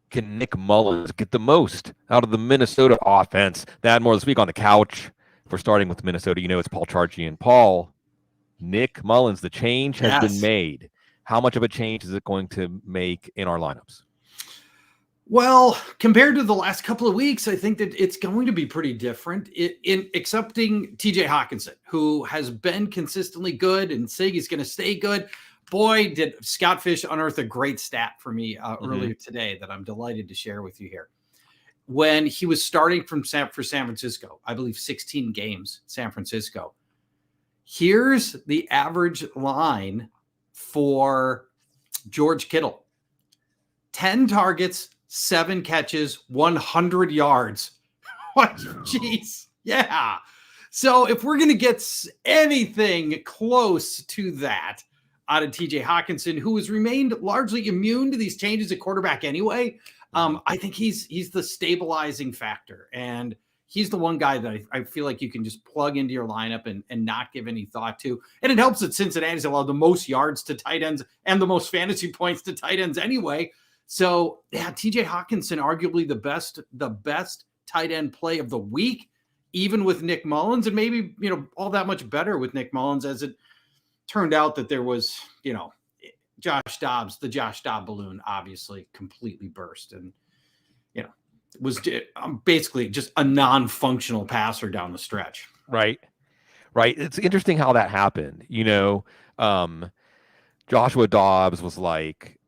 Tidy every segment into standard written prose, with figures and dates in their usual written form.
Can Nick Mullens get the most out of the Minnesota offense? That more this week on the couch. If we're starting with Minnesota, it's Paul Charchian. Paul, Nick Mullens, the change has been made. How much of a change is it going to make in our lineups? Well, compared to the last couple of weeks, I think that it's going to be pretty different in accepting TJ Hawkinson, who has been consistently good and saying he's going to stay good. Boy, did Scott Fish unearth a great stat for me earlier today that I'm delighted to share with you here. When he was starting for San Francisco, I believe 16 games, San Francisco. Here's the average line for George Kittle. 10 targets, 7 catches, 100 yards. What? Jeez. Yeah. So if we're going to get anything close to that out of TJ Hawkinson, who has remained largely immune to these changes at quarterback anyway, I think he's the stabilizing factor. And he's the one guy that I feel like you can just plug into your lineup and not give any thought to. And it helps that Cincinnati's allowed the most yards to tight ends and the most fantasy points to tight ends anyway. So yeah, TJ Hawkinson, arguably the best tight end play of the week, even with Nick Mullens, and maybe, all that much better with Nick Mullens, as it turned out that there was, Josh Dobbs, the Josh Dobbs balloon obviously completely burst and, was basically just a non-functional passer down the stretch. Right. It's interesting how that happened. Joshua Dobbs was like,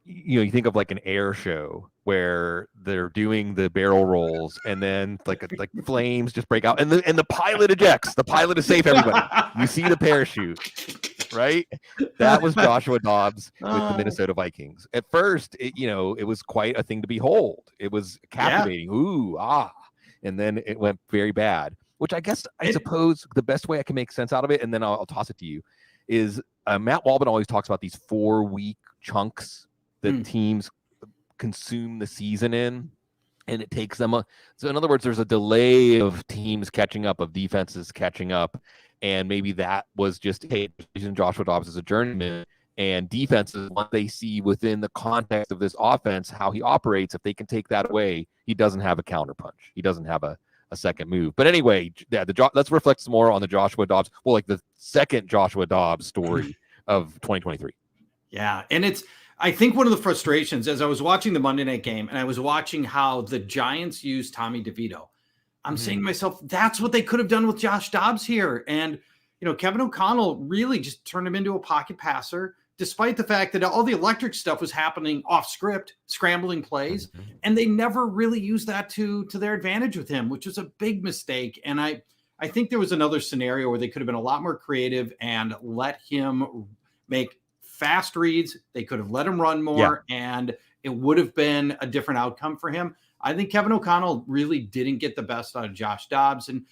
you think of like an air show where they're doing the barrel rolls and then like flames just break out and the pilot ejects. The pilot is safe, everybody. You see the parachute, right? That was Joshua Dobbs with the Minnesota Vikings. At first, it was quite a thing to behold. It was captivating. Yeah. Ooh, and then it went very bad, which I suppose the best way I can make sense out of it, and then I'll toss it to you, is Matt Walbin always talks about these 4-week chunks that teams consume the season in, and it takes them so in other words, there's a delay of teams catching up, of defenses catching up, and maybe that was just, hey, Joshua Dobbs is a journeyman, and defenses, once they see within the context of this offense how he operates, if they can take that away, he doesn't have a counterpunch. He doesn't have a second move. But anyway, let's reflect some more on the Joshua Dobbs, like the second Joshua Dobbs story of 2023. Yeah, and I think one of the frustrations, as I was watching the Monday night game and I was watching how the Giants used Tommy DeVito, I'm saying to myself, that's what they could have done with Josh Dobbs here. And, Kevin O'Connell really just turned him into a pocket passer, despite the fact that all the electric stuff was happening off script, scrambling plays. And they never really used that to their advantage with him, which was a big mistake. And I think there was another scenario where they could have been a lot more creative and let him make fast reads. They could have let him run more, and it would have been a different outcome for him. I think Kevin O'Connell really didn't get the best out of Josh Dobbs, and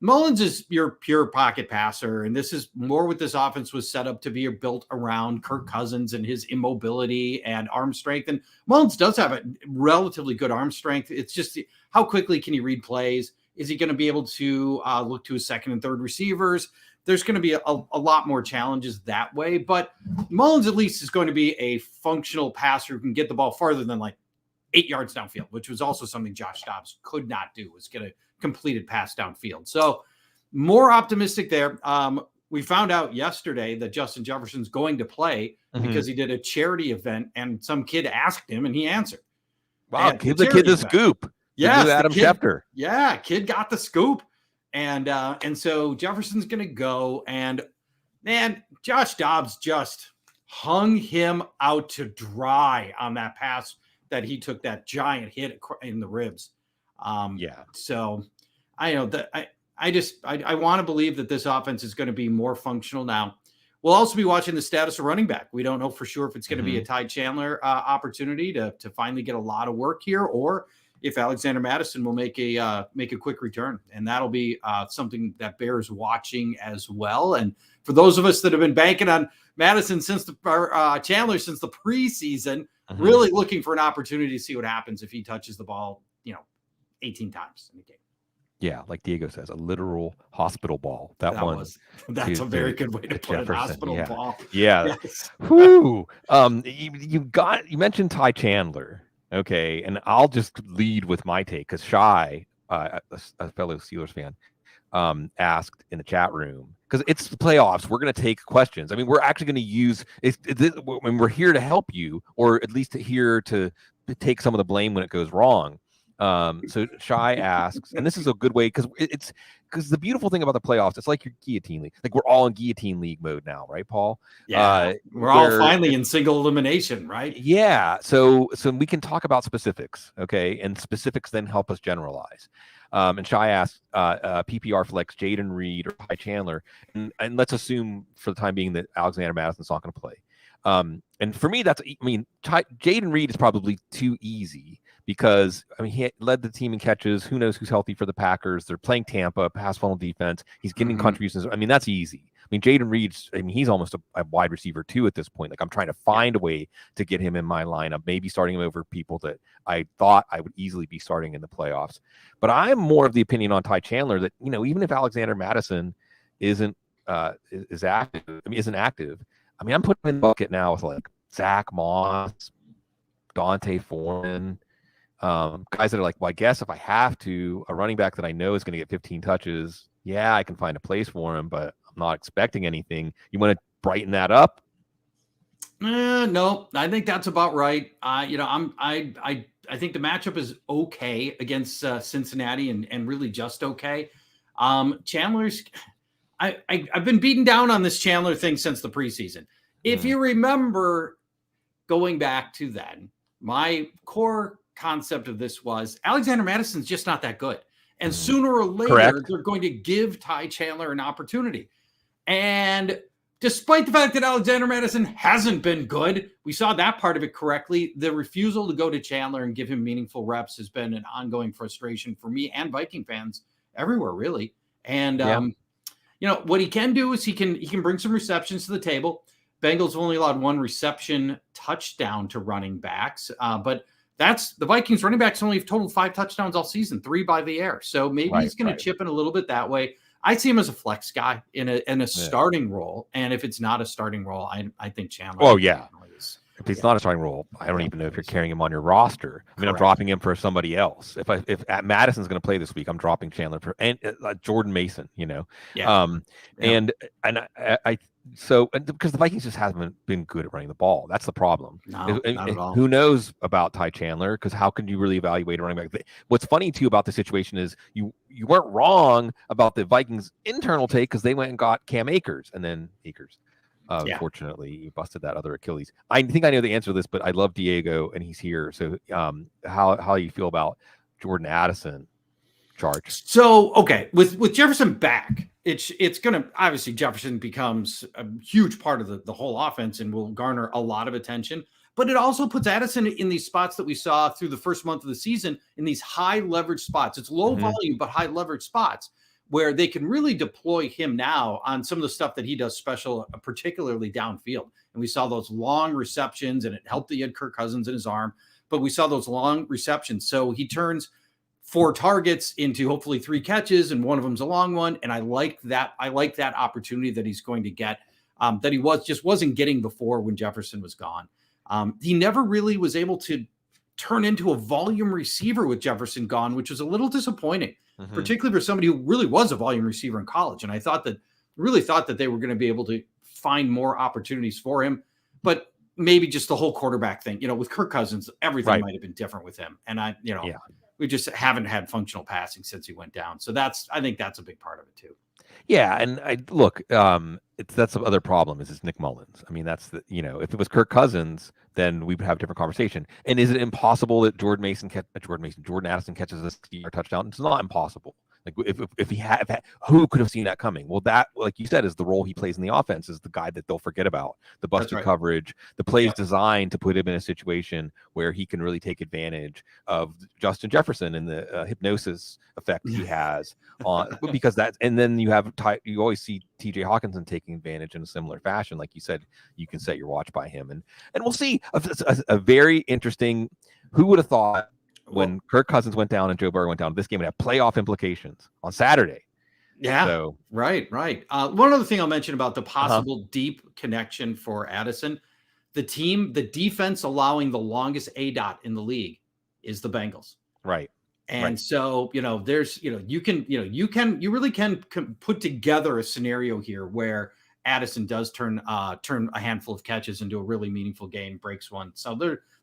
Mullens is your pure pocket passer. And this is more what this offense was set up to be built around Kirk Cousins and his immobility and arm strength. And Mullens does have a relatively good arm strength. It's just how quickly can he read plays? Is he going to be able to look to his second and third receivers? There's going to be a lot more challenges that way, but Mullens at least is going to be a functional passer who can get the ball farther than like 8 yards downfield, which was also something Josh Dobbs could not do, was get a completed pass downfield. So more optimistic there. We found out yesterday that Justin Jefferson's going to play because he did a charity event and some kid asked him and he answered. Wow, give the kid the scoop. Yes, Adam Schefter. Yeah, kid got the scoop. And so Jefferson's going to go, and man, Josh Dobbs just hung him out to dry on that pass that he took that giant hit in the ribs. So I know that I want to believe that this offense is going to be more functional now. We'll also be watching the status of running back. We don't know for sure if it's going to be a Ty Chandler opportunity to finally get a lot of work here, or if Alexander Mattison will make a quick return. And that'll be something that bears watching as well. And for those of us that have been banking on Mattison since Chandler since the preseason, really looking for an opportunity to see what happens if he touches the ball, 18 times in the game. Yeah, like Diego says, a literal hospital ball. That's a very good way to put it. Jefferson. Hospital Yeah, ball. yeah. Yes. Whoo. You mentioned Ty Chandler. Okay, and I'll just lead with my take because Shy, a fellow Steelers fan, asked in the chat room because it's the playoffs. We're going to take questions. I mean, we're actually going to use when we're here to help you, or at least here to take some of the blame when it goes wrong. So Shy asks, and this is a good way because because the beautiful thing about the playoffs, it's like your guillotine league. Like we're all in guillotine league mode now, right, Paul? Yeah, we're all finally in single elimination, right? Yeah. So we can talk about specifics, okay, and specifics then help us generalize. And Shy asked, PPR flex Jaden Reed or Ty Chandler, and let's assume for the time being that Alexander Madison's not going to play. And for me, Jaden Reed is probably too easy because he led the team in catches. Who knows who's healthy for the Packers? They're playing Tampa, pass funnel defense. He's getting contributions. That's easy. Jaden Reed's, he's almost a wide receiver too at this point. Like I'm trying to find a way to get him in my lineup, maybe starting him over people that I thought I would easily be starting in the playoffs. But I'm more of the opinion on Ty Chandler that, even if Alexander Madison isn't active, I'm putting him in the bucket now with like Zach Moss, Dante Foreman, guys that are like, well, I guess if I have to, a running back that I know is going to get 15 touches, yeah, I can find a place for him, but I'm not expecting anything. You want to brighten that up? No, I think that's about right. I think the matchup is okay against Cincinnati and really just okay. Chandler's, I've been beaten down on this Chandler thing since the preseason. If you remember going back to then, my core concept of this was Alexander Madison's just not that good. And sooner or later, they're going to give Ty Chandler an opportunity. And despite the fact that Alexander Madison hasn't been good, we saw that part of it correctly. The refusal to go to Chandler and give him meaningful reps has been an ongoing frustration for me and Viking fans everywhere, really. And, what he can do is he can bring some receptions to the table. Bengals have only allowed one reception touchdown to running backs, but that's the Vikings running backs only have totaled 5 touchdowns all season, 3 by the air. So maybe he's going to chip in a little bit that way. I see him as a flex guy in a starting role. And if it's not a starting role, I think Chandler. Oh, yeah. If he's not a starting role, I don't even know if you're carrying him on your roster. I'm dropping him for somebody else. If Madison's going to play this week, I'm dropping Chandler for Jordan Mason. And so because the Vikings just haven't been good at running the ball, that's the problem. No, not at all. Who knows about Ty Chandler? Because how can you really evaluate a running back? What's funny too about the situation is you weren't wrong about the Vikings' internal take because they went and got Cam Akers, and then Akers. Unfortunately, you busted that other Achilles. I think I know the answer to this, but I love Diego, and he's here. So, how you feel about Jordan Addison, Charch? So, okay, with Jefferson back, it's going to obviously Jefferson becomes a huge part of the whole offense and will garner a lot of attention. But it also puts Addison in these spots that we saw through the first month of the season in these high leverage spots. It's low volume but high leverage spots, where they can really deploy him now on some of the stuff that he does special, particularly downfield. And we saw those long receptions, and it helped that he had Kirk Cousins in his arm, but we saw those long receptions. So he turns 4 targets into hopefully 3 catches, and one of them's a long one. And I like that. I like that opportunity that he's going to get that he wasn't getting before when Jefferson was gone. He never really was able to turn into a volume receiver with Jefferson gone, which was a little disappointing. Particularly for somebody who really was a volume receiver in college. And I really thought that they were going to be able to find more opportunities for him, but maybe just the whole quarterback thing, with Kirk Cousins, everything might've been different with him. And we just haven't had functional passing since he went down. So I think that's a big part of it too. Yeah. And that's the other problem is Nick Mullens. That's if it was Kirk Cousins, then we'd have a different conversation. And is it impossible that Jordan Addison catches a 60-yard touchdown? It's not impossible. Like if he had, who could have seen that coming? Well, that, like you said, is the role he plays in the offense, is the guy that they'll forget about. The busted coverage, the plays designed to put him in a situation where he can really take advantage of Justin Jefferson and the hypnosis effect he has on, because and then you always see TJ Hawkinson taking advantage in a similar fashion. Like you said, you can set your watch by him, and we'll see a very interesting. Who would have thought when Kirk Cousins went down and Joe Burrow went down, this game would have playoff implications on Saturday. Yeah. So, right. One other thing I'll mention about the possible deep connection for Addison, the defense allowing the longest ADOT in the league is the Bengals. Right. And so, there's, you really can put together a scenario here where Addison does turn a handful of catches into a really meaningful game, breaks one. So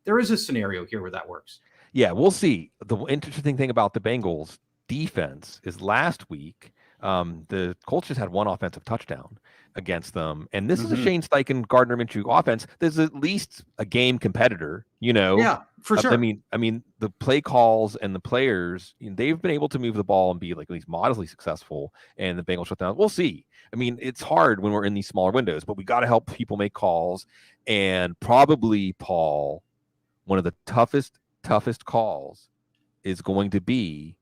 there is a scenario here where that works. Yeah, we'll see. The interesting thing about the Bengals defense is last week, the Colts just had one offensive touchdown against them. And this is a Shane Steichen, Gardner Minshew offense. There's at least a game competitor, Yeah, for sure. I mean, the play calls and the players, they've been able to move the ball and be like at least modestly successful. And the Bengals shut down. We'll see. I mean, it's hard when we're in these smaller windows, but we got to help people make calls. And probably, Paul, one of the toughest calls is going to be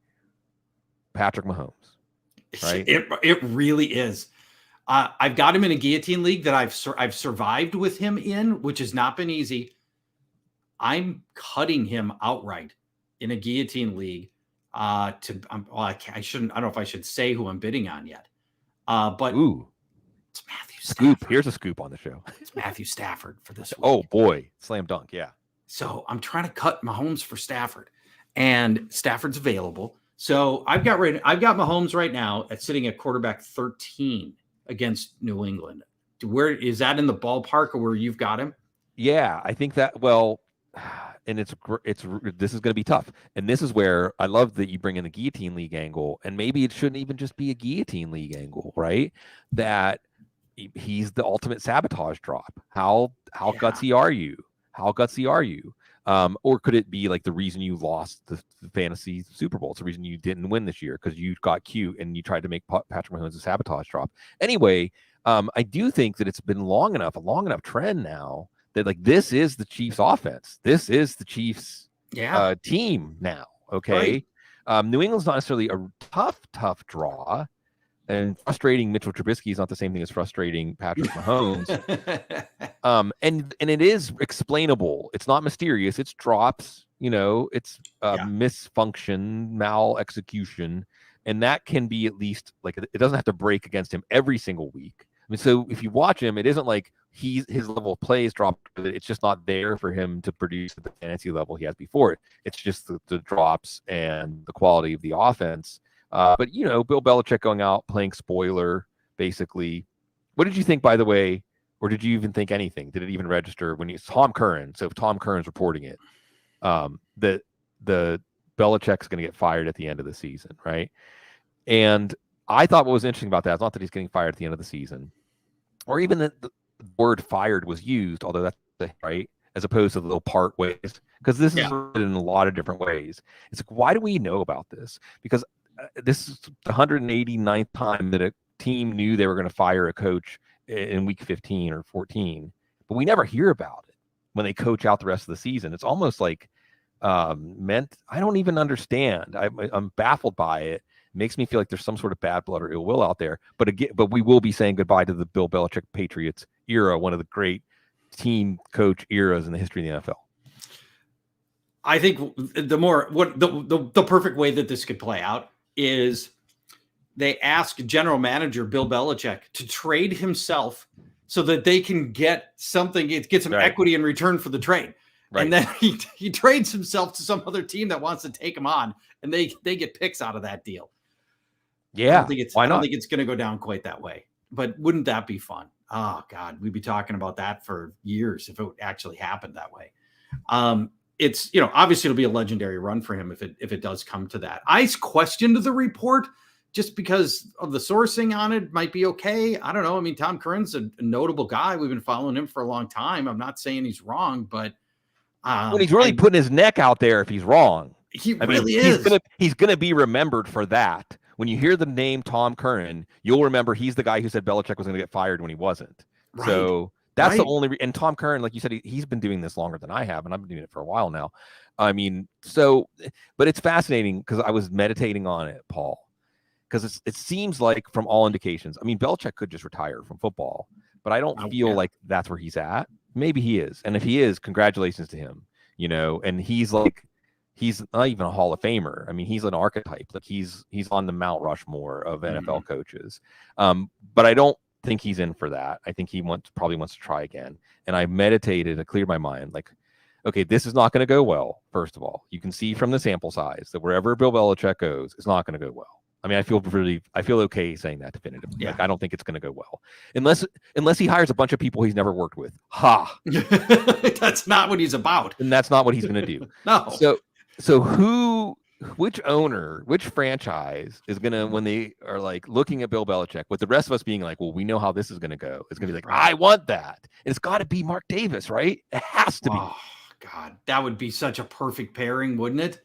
Patrick Mahomes. Right? It really is. I've got him in a guillotine league that I've survived with him in, which has not been easy. I'm cutting him outright in a guillotine league. I shouldn't. I don't know if I should say who I'm bidding on yet. But it's Matthew Stafford. Scoop. Here's a scoop on the show. It's Matthew Stafford for this week. Oh boy, slam dunk. Yeah. So I'm trying to cut Mahomes for Stafford, and Stafford's available. So I've got Mahomes right now sitting at quarterback 13 against New England. Where is that in the ballpark or where you've got him? Yeah, I think that. Well, and this is going to be tough. And this is where I love that you bring in the guillotine league angle, and maybe it shouldn't even just be a guillotine league angle, right? That he's the ultimate sabotage drop. How gutsy are you? How gutsy are you? Or could it be like the reason you lost the fantasy Super Bowl? It's the reason you didn't win this year because you got cute and you tried to make Patrick Mahomes a sabotage drop. Anyway, I do think that it's been a long enough trend now that like this is the Chiefs' offense. This is the Chiefs' team now. Okay, right. New England's not necessarily a tough draw. And frustrating Mitchell Trubisky is not the same thing as frustrating Patrick Mahomes. And it is explainable. It's not mysterious. It's drops, it's misfunction, mal-execution. And that can be at least like, it doesn't have to break against him every single week. I mean, so if you watch him, it isn't like his level of play is dropped. It's just not there for him to produce at the fantasy level he has before it. It's just the drops and the quality of the offense. But, Bill Belichick going out playing spoiler, basically. What did you think, by the way, or did you even think anything? Did it even register when it's Tom Curran? So if Tom Curran's reporting it, that the Belichick's going to get fired at the end of the season, right? And I thought what was interesting about that is not that he's getting fired at the end of the season, or even that the word fired was used, although that's right, as opposed to the little part ways, because this is written in a lot of different ways. It's like, why do we know about this? Because this is the 189th time that a team knew they were going to fire a coach in week 15 or 14, but we never hear about it when they coach out the rest of the season. It's almost like I don't even understand. I'm baffled by it. It makes me feel like there's some sort of bad blood or ill will out there. But we will be saying goodbye to the Bill Belichick Patriots era, one of the great team coach eras in the history of the NFL. I think the perfect way that this could play out is they ask general manager Bill Belichick to trade himself so that they can get something, get some equity in return for the trade. Right. And then he trades himself to some other team that wants to take him on, and they get picks out of that deal. Yeah. I don't think it's going to go down quite that way, but wouldn't that be fun? Oh God, we'd be talking about that for years if it actually happened that way. It's, obviously it'll be a legendary run for him if it does come to that. I questioned the report just because of the sourcing on it. Might be okay. I don't know. I mean, Tom Curran's a notable guy. We've been following him for a long time. I'm not saying he's wrong, but he's really putting his neck out there if he's wrong. He really is. He's gonna be remembered for that. When you hear the name Tom Curran, you'll remember he's the guy who said Belichick was going to get fired when he wasn't. Right. So that's the only and Tom Curran, like you said, he's been doing this longer than I have, and I've been doing it for a while now. I mean, but it's fascinating because I was meditating on it, Paul, because it seems like from all indications, I mean, Belichick could just retire from football, but I don't feel like that's where he's at. Maybe he is, and if he is, congratulations to him. And he's like he's not even a Hall of Famer. I mean, he's an archetype. Like he's on the Mount Rushmore of NFL coaches. But I don't think he's in for that. I think he probably wants to try again. And I meditated and cleared my mind. Like, okay, this is not going to go well. First of all, you can see from the sample size that wherever Bill Belichick goes, it's not going to go well. I mean, I feel okay saying that definitively. Yeah. Like, I don't think it's going to go well unless he hires a bunch of people he's never worked with. Ha! That's not what he's about, and that's not what he's going to do. No. So which owner, which franchise is going to, when they are like looking at Bill Belichick, with the rest of us being like, well, we know how this is going to go. It's going to be like, I want that. And it's got to be Mark Davis, right? It has to be. God, that would be such a perfect pairing, wouldn't it?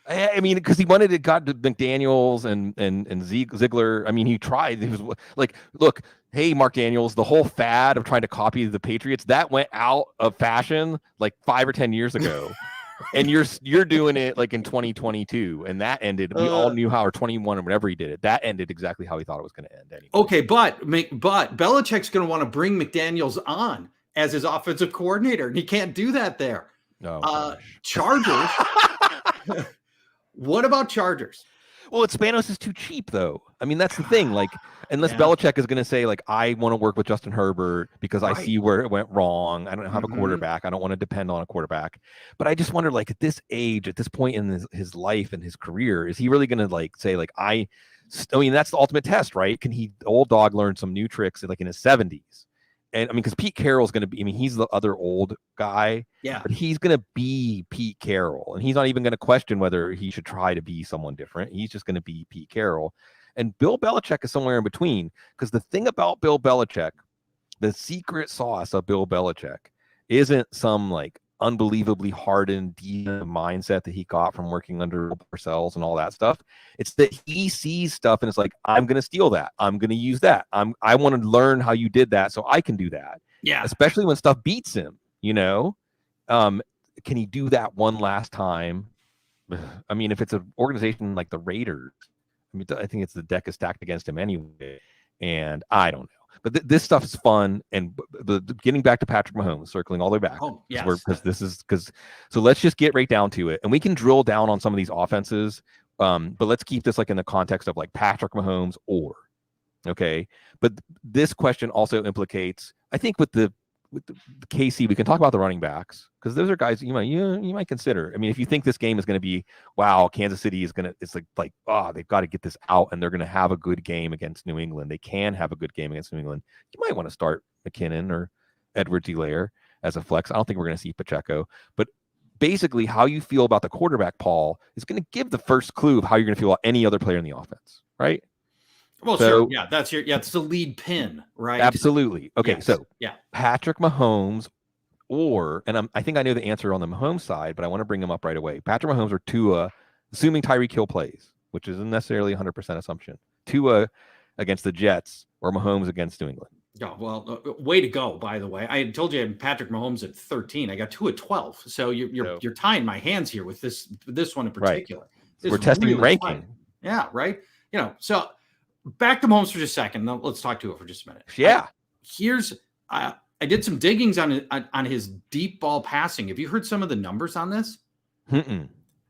I mean, because he wanted it, got to McDaniels and Ziegler. I mean, he tried. He was like, look, hey, Mark Daniels, the whole fad of trying to copy the Patriots, that went out of fashion like 5 or 10 years ago. And you're doing it like in 2022, and that ended. We all knew how, or 21, or whenever he did it, that ended exactly how he thought it was going to end. Anyway. Okay, but Belichick's going to want to bring McDaniels on as his offensive coordinator, and he can't do that there. No, Chargers. What about Chargers? Well, Spanos is too cheap, though. I mean, that's the thing. Like, unless Belichick is going to say, like, I want to work with Justin Herbert because I see where it went wrong. I don't have a quarterback. I don't want to depend on a quarterback. But I just wonder, like, at this age, at this point in his life and his career, is he really going to, like, say, like, I mean, that's the ultimate test, right? Can he, old dog, learn some new tricks, like, in his 70s? And I mean, because Pete Carroll's going to be, I mean, he's the other old guy, but he's going to be Pete Carroll, and he's not even going to question whether he should try to be someone different. He's just going to be Pete Carroll. And Bill Belichick is somewhere in between, because the thing about Bill Belichick, the secret sauce of Bill Belichick isn't some like unbelievably hardened mindset that he got from working under Parcells and all that stuff. It's that he sees stuff and it's like, I'm going to steal that. I'm going to use that. I want to learn how you did that so I can do that. Yeah. Especially when stuff beats him, you know? Can he do that one last time? I mean, if it's an organization like the Raiders, I mean, I think it's the deck is stacked against him anyway. And I don't know. But this stuff is fun, and the getting back to Patrick Mahomes, circling all the way back. Oh, yes. So let's just get right down to it, and we can drill down on some of these offenses. But let's keep this like in the context of like Patrick Mahomes okay. But this question also implicates, I think, with the KC, we can talk about the running backs, because those are guys you might consider. I mean, if you think this game is going to be, wow, Kansas City is going to, it's like they've got to get this out and they're going to have a good game against New England. They can have a good game against New England. You might want to start McKinnon or Edwards-Helaire as a flex. I don't think we're going to see Pacheco, but basically how you feel about the quarterback, Paul, is going to give the first clue of how you're going to feel about any other player in the offense, right? Well, sure. Yeah, it's the lead pin, right? Absolutely. Okay, yes. So Patrick Mahomes, I think I know the answer on the Mahomes side, but I want to bring him up right away. Patrick Mahomes or Tua, assuming Tyreek Hill plays, which isn't necessarily 100% assumption. Tua against the Jets or Mahomes against New England. Yeah, well, way to go, by the way. I had told you I had Patrick Mahomes at 13. I got Tua at 12. So you're tying my hands here with this one in particular. Right. We're testing really ranking. Fun. Yeah, right. You know, so back to Mahomes for just a second. Now let's talk to it for just a minute. Yeah. I did some diggings on his deep ball passing. Have you heard some of the numbers on this?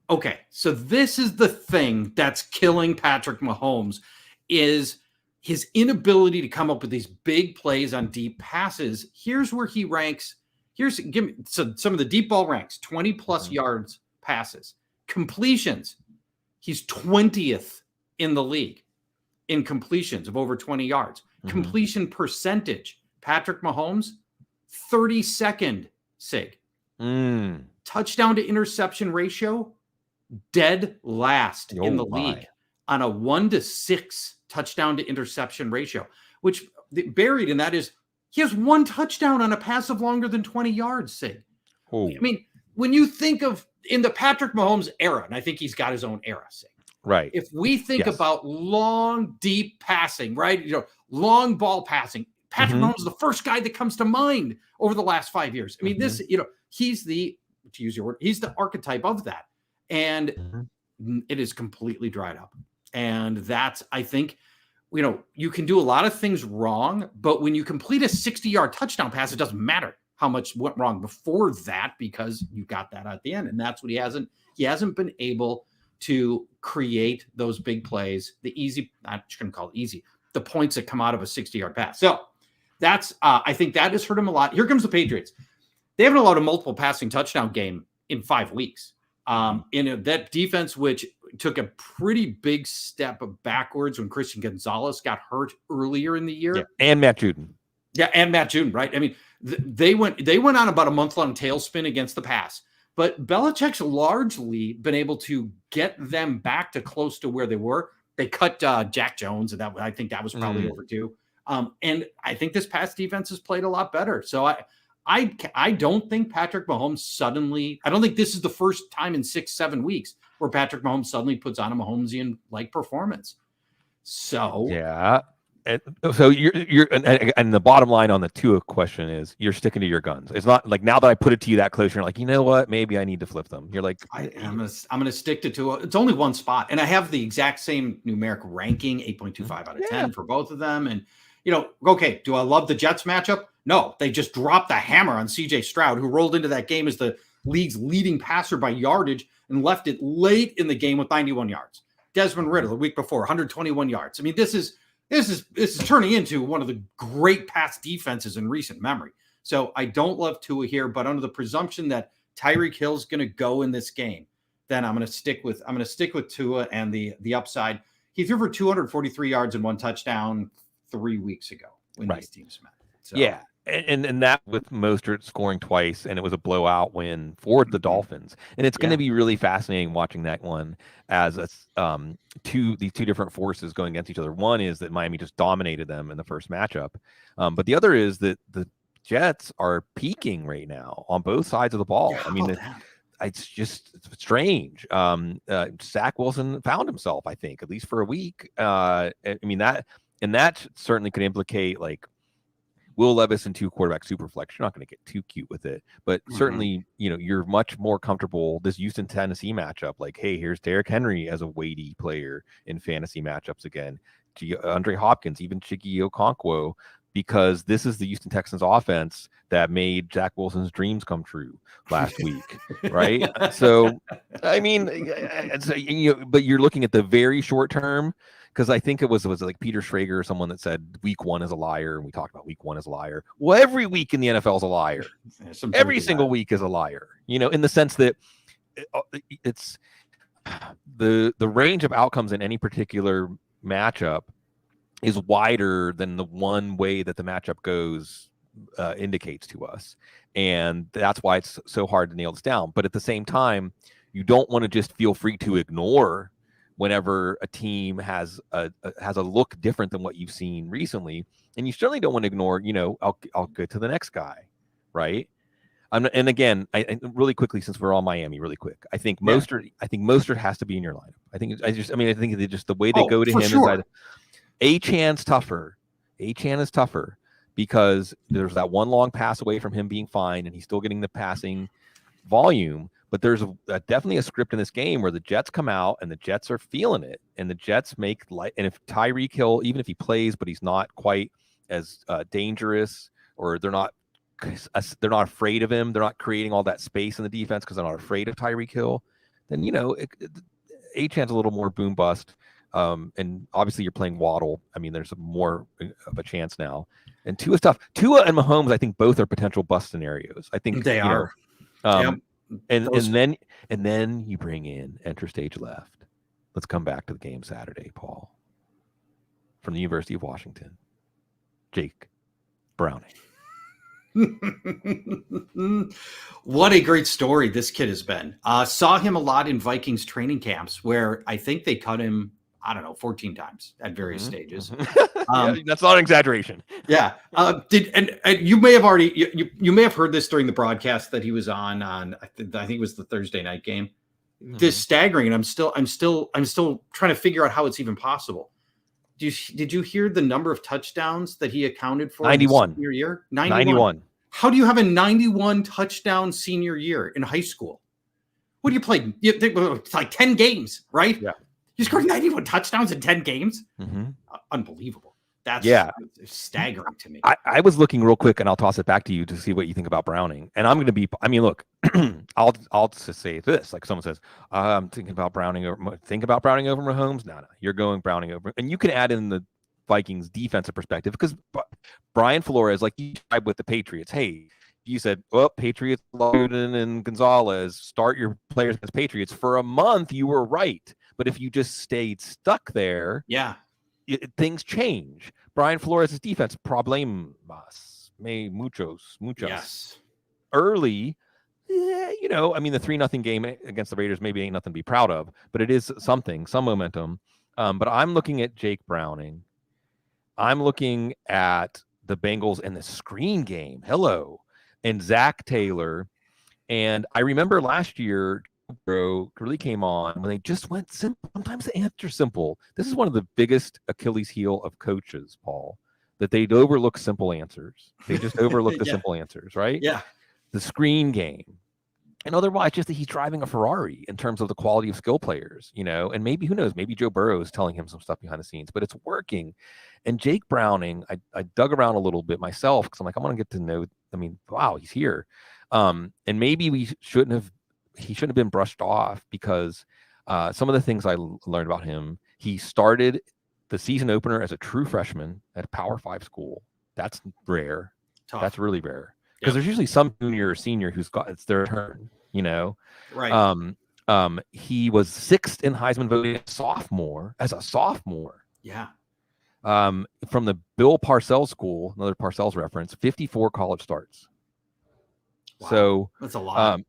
Okay, so this is the thing that's killing Patrick Mahomes is his inability to come up with these big plays on deep passes. Here's where he ranks. So some of the deep ball ranks, 20 plus yards passes. Completions, he's 20th in the league in completions of over 20 yards. Completion percentage, Patrick Mahomes, 32nd, Sig. Touchdown to interception ratio, dead last in the league on a 1-to-6 touchdown to interception ratio, which buried in that is he has one touchdown on a pass of longer than 20 yards, Sig. I mean, when you think of in the Patrick Mahomes era, and I think he's got his own era, Sig. Right. If we think about long, deep passing, right? You know, long ball passing, Patrick Mahomes is the first guy that comes to mind over the last 5 years. I mean, this, he's to use your word, he's the archetype of that. And it is completely dried up. And that's, I think, you can do a lot of things wrong, but when you complete a 60-yard touchdown pass, it doesn't matter. how much went wrong before that, because you got that at the end. And that's what he hasn't been able to create those big plays, the easy, I'm just going to call it easy, the points that come out of a 60-yard pass. So that's, I think that has hurt him a lot. Here comes the Patriots. They haven't allowed a multiple passing touchdown game in 5 weeks. That defense, which took a pretty big step backwards when Christian Gonzalez got hurt earlier in the year. Yeah, and Matt Judon. Yeah, and Matt Judon, right? I mean, they went on about a month-long tailspin against the pass. But Belichick's largely been able to get them back to close to where they were. They cut Jack Jones, and I think that was probably overdue. And I think this pass defense has played a lot better. So I don't think Patrick Mahomes suddenly – I don't think this is the first time in 6-7 weeks where Patrick Mahomes suddenly puts on a Mahomesian-like performance. So – yeah. So you're and the bottom line on the Tua question is you're sticking to your guns. It's not like now that I put it to you that close, you're like, you know what? Maybe I need to flip them. You're like, I'm gonna stick to Tua. It's only one spot, and I have the exact same numeric ranking, 8.25 out of 10 for both of them. And okay, do I love the Jets matchup? No, they just dropped the hammer on C.J. Stroud, who rolled into that game as the league's leading passer by yardage and left it late in the game with 91 yards. Desmond Ridder the week before, 121 yards. I mean, this is turning into one of the great pass defenses in recent memory. So I don't love Tua here, but under the presumption that Tyreek Hill's going to go in this game, then I'm going to stick with Tua and the upside. He threw for 243 yards and 1 touchdown 3 weeks ago when these teams met. So. Yeah. And that with Mostert scoring twice, and it was a blowout win for the Dolphins. And it's going to be really fascinating watching that one as these two different forces going against each other. One is that Miami just dominated them in the first matchup, but the other is that the Jets are peaking right now on both sides of the ball. Yeah, I mean, it's strange. Zach Wilson found himself, I think, at least for a week. I mean that certainly could implicate like Will Levis and 2 quarterback superflex. You're not going to get too cute with it, but certainly, you're much more comfortable. This Houston-Tennessee matchup, like, hey, here's Derrick Henry as a weighty player in fantasy matchups again. Andre Hopkins, even Chiggy Okonkwo, because this is the Houston Texans offense that made Zach Wilson's dreams come true last week, right? So, I mean, but you're looking at the very short term. Because I think it was like Peter Schrager or someone that said week 1 is a liar, and we talked about week 1 is a liar. Well, every week in the NFL is a liar. Every single week is a liar. In the sense that it's the range of outcomes in any particular matchup is wider than the one way that the matchup goes indicates to us, and that's why it's so hard to nail this down. But at the same time, you don't want to just feel free to ignore whenever a team has a look different than what you've seen recently, and you certainly don't want to ignore, I'll go to the next guy, right? And again, I really quickly, since we're on Miami, really quick, I think Mostert has to be in your lineup. I think the way they go to him is Achan's tougher. Achan is tougher because there's that one long pass away from him being fine, and he's still getting the passing volume. But there's definitely a script in this game where the Jets come out and the Jets are feeling it, and the Jets make and if Tyreek Hill, even if he plays, but he's not quite as dangerous, or they're not afraid of him, they're not creating all that space in the defense because they're not afraid of Tyreek Hill, then Achan's a little more boom bust. And obviously you're playing Waddle. I mean, there's more of a chance now. And Tua's tough. Tua and Mahomes, I think both are potential bust scenarios. I think they are. And then you bring in enter stage left. Let's come back to the game Saturday, Paul. From the University of Washington, Jake Browning. What a great story this kid has been. Saw him a lot in Vikings training camps where I think they cut him, 14 times at various stages. That's not an exaggeration. Yeah. You may have already, you may have heard this during the broadcast that he was on I think it was the Thursday night game. This staggering. And I'm still trying to figure out how it's even possible. Did you hear the number of touchdowns that he accounted for 91 in his senior year? 91. How do you have a 91 touchdown senior year in high school? What do you play? It's like 10 games, right? Yeah. You scored 91 touchdowns in 10 games? Unbelievable. That's staggering to me. I was looking real quick, and I'll toss it back to you to see what you think about Browning. And I'm going to be, I mean, look, I'll just say this: like someone says, I'm thinking about Browning over Mahomes. No, you're going Browning over, and you can add in the Vikings defensive perspective because Brian Flores, like you tried with the Patriots. Hey, you said, well, Patriots, Loudon and Gonzalez, start your players against Patriots for a month. You were right, but if you just stayed stuck there, things change. Brian Flores' defense, problemas, muchos. Yes. Early, you know, I mean, the 3-0 game against the Raiders maybe ain't nothing to be proud of, but it is something, some momentum. But I'm looking at Jake Browning. I'm looking at the Bengals and the screen game. Hello. And Zach Taylor. And I remember last year, Bro really came on when they just went simple. Sometimes the answer's simple. This is one of the biggest Achilles heel of coaches, Paul, that they'd overlook simple answers. They just overlook the simple answers, right? Yeah. The screen game. And otherwise, just that he's driving a Ferrari in terms of the quality of skill players, you know, and maybe, who knows, maybe Joe Burrow is telling him some stuff behind the scenes, but it's working. And Jake Browning, I dug around a little bit myself because I'm like, I want to get to know, I mean, wow, he's here. And maybe he shouldn't have been brushed off because some of the things I learned about him, he started the season opener as a true freshman at a Power 5 school. That's rare. Tough. That's really rare. Because there's usually some junior or senior who's got, it's their turn, you know? Right. He was 6th in Heisman voting as a sophomore. Yeah. From the Bill Parcells School, another Parcells reference, 54 college starts. Wow. So that's a lot.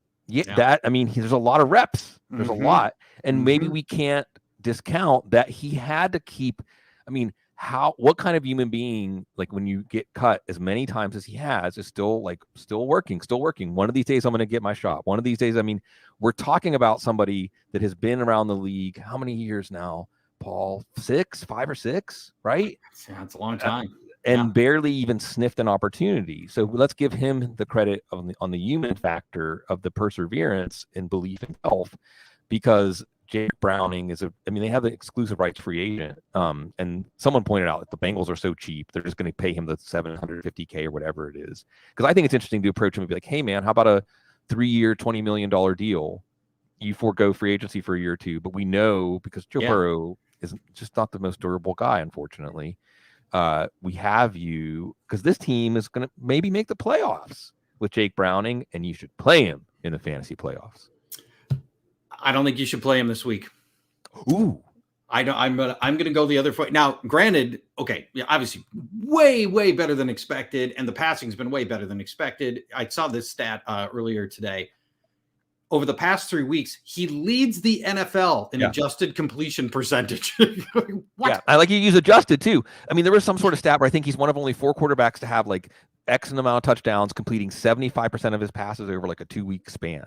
That, I mean, there's a lot of reps. There's a lot. And maybe we can't discount that he had to keep, I mean, what kind of human being, like when you get cut as many times as he has, is still working. One of these days I'm going to get my shot. One of these days, I mean, we're talking about somebody that has been around the league. How many years now, Paul? 5 or 6, right? Yeah, it's a long time. And barely even sniffed an opportunity. So let's give him the credit on the human factor of the perseverance and belief in health, because Jake Browning they have the exclusive rights free agent. And someone pointed out that the Bengals are so cheap, they're just going to pay him the $750K or whatever it is. Because I think it's interesting to approach him and be like, hey man, how about a 3-year, $20 million deal? You forego free agency for a year or two, but we know because Joe Burrow is just not the most durable guy, unfortunately. We have you because this team is going to maybe make the playoffs with Jake Browning, and you should play him in the fantasy playoffs. I don't think you should play him this week. Ooh, I'm going to go the other foot. Now, granted, okay, obviously way better than expected, and the passing's been way better than expected. I saw this stat earlier today. Over the past 3 weeks, he leads the NFL in adjusted completion percentage. What? Yeah, I like you use adjusted too. I mean, there was some sort of stat where I think he's one of only 4 quarterbacks to have like X amount of touchdowns, completing 75% of his passes over like a 2-week span.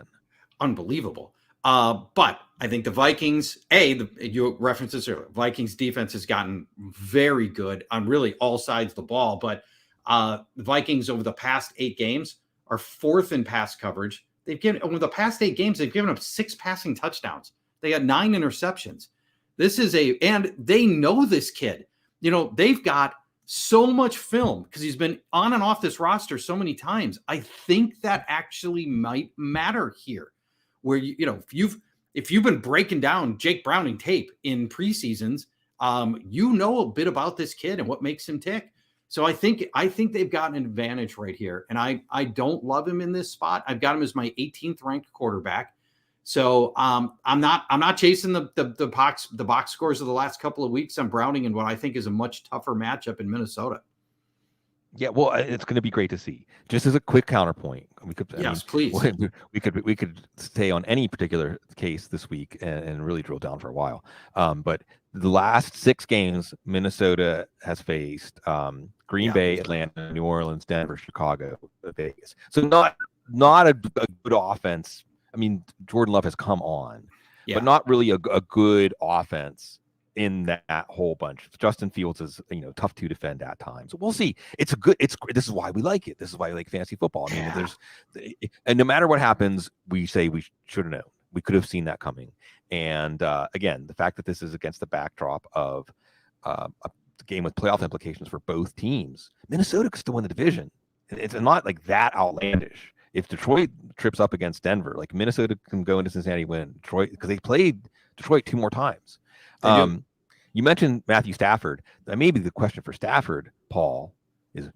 Unbelievable. But I think the Vikings, you referenced this earlier, Vikings defense has gotten very good on really all sides of the ball. But the Vikings over the past 8 games are 4th in pass coverage. Over the past 8 games, they've given up 6 passing touchdowns. They got 9 interceptions. And they know this kid. You know, they've got so much film because he's been on and off this roster so many times. I think that actually might matter here. Where if you've been breaking down Jake Browning tape in preseasons, you know a bit about this kid and what makes him tick. So I think they've got an advantage right here, and I don't love him in this spot. I've got him as my 18th ranked quarterback. So I'm not chasing the box scores of the last couple of weeks. I'm Browning in what I think is a much tougher matchup in Minnesota. Yeah, well, it's going to be great to see. Just as a quick counterpoint, please. We could stay on any particular case this week and really drill down for a while. But the last 6 games Minnesota has faced Green Bay, Atlanta, New Orleans, Denver, Chicago, Vegas. So not a good offense. I mean, Jordan Love has come on, but not really a good offense in that whole bunch. Justin Fields is, tough to defend at times. We'll see. This is why we like it. This is why we like fantasy football. I mean, and no matter what happens, we say we should have known. We could have seen that coming. And again, the fact that this is against the backdrop of a game with playoff implications for both teams. Minnesota could still win the division. It's not like that outlandish. If Detroit trips up against Denver, like Minnesota can go into Cincinnati, win Detroit, because they played Detroit 2 more times. You mentioned Matthew Stafford. That may be the question for Stafford, Paul, is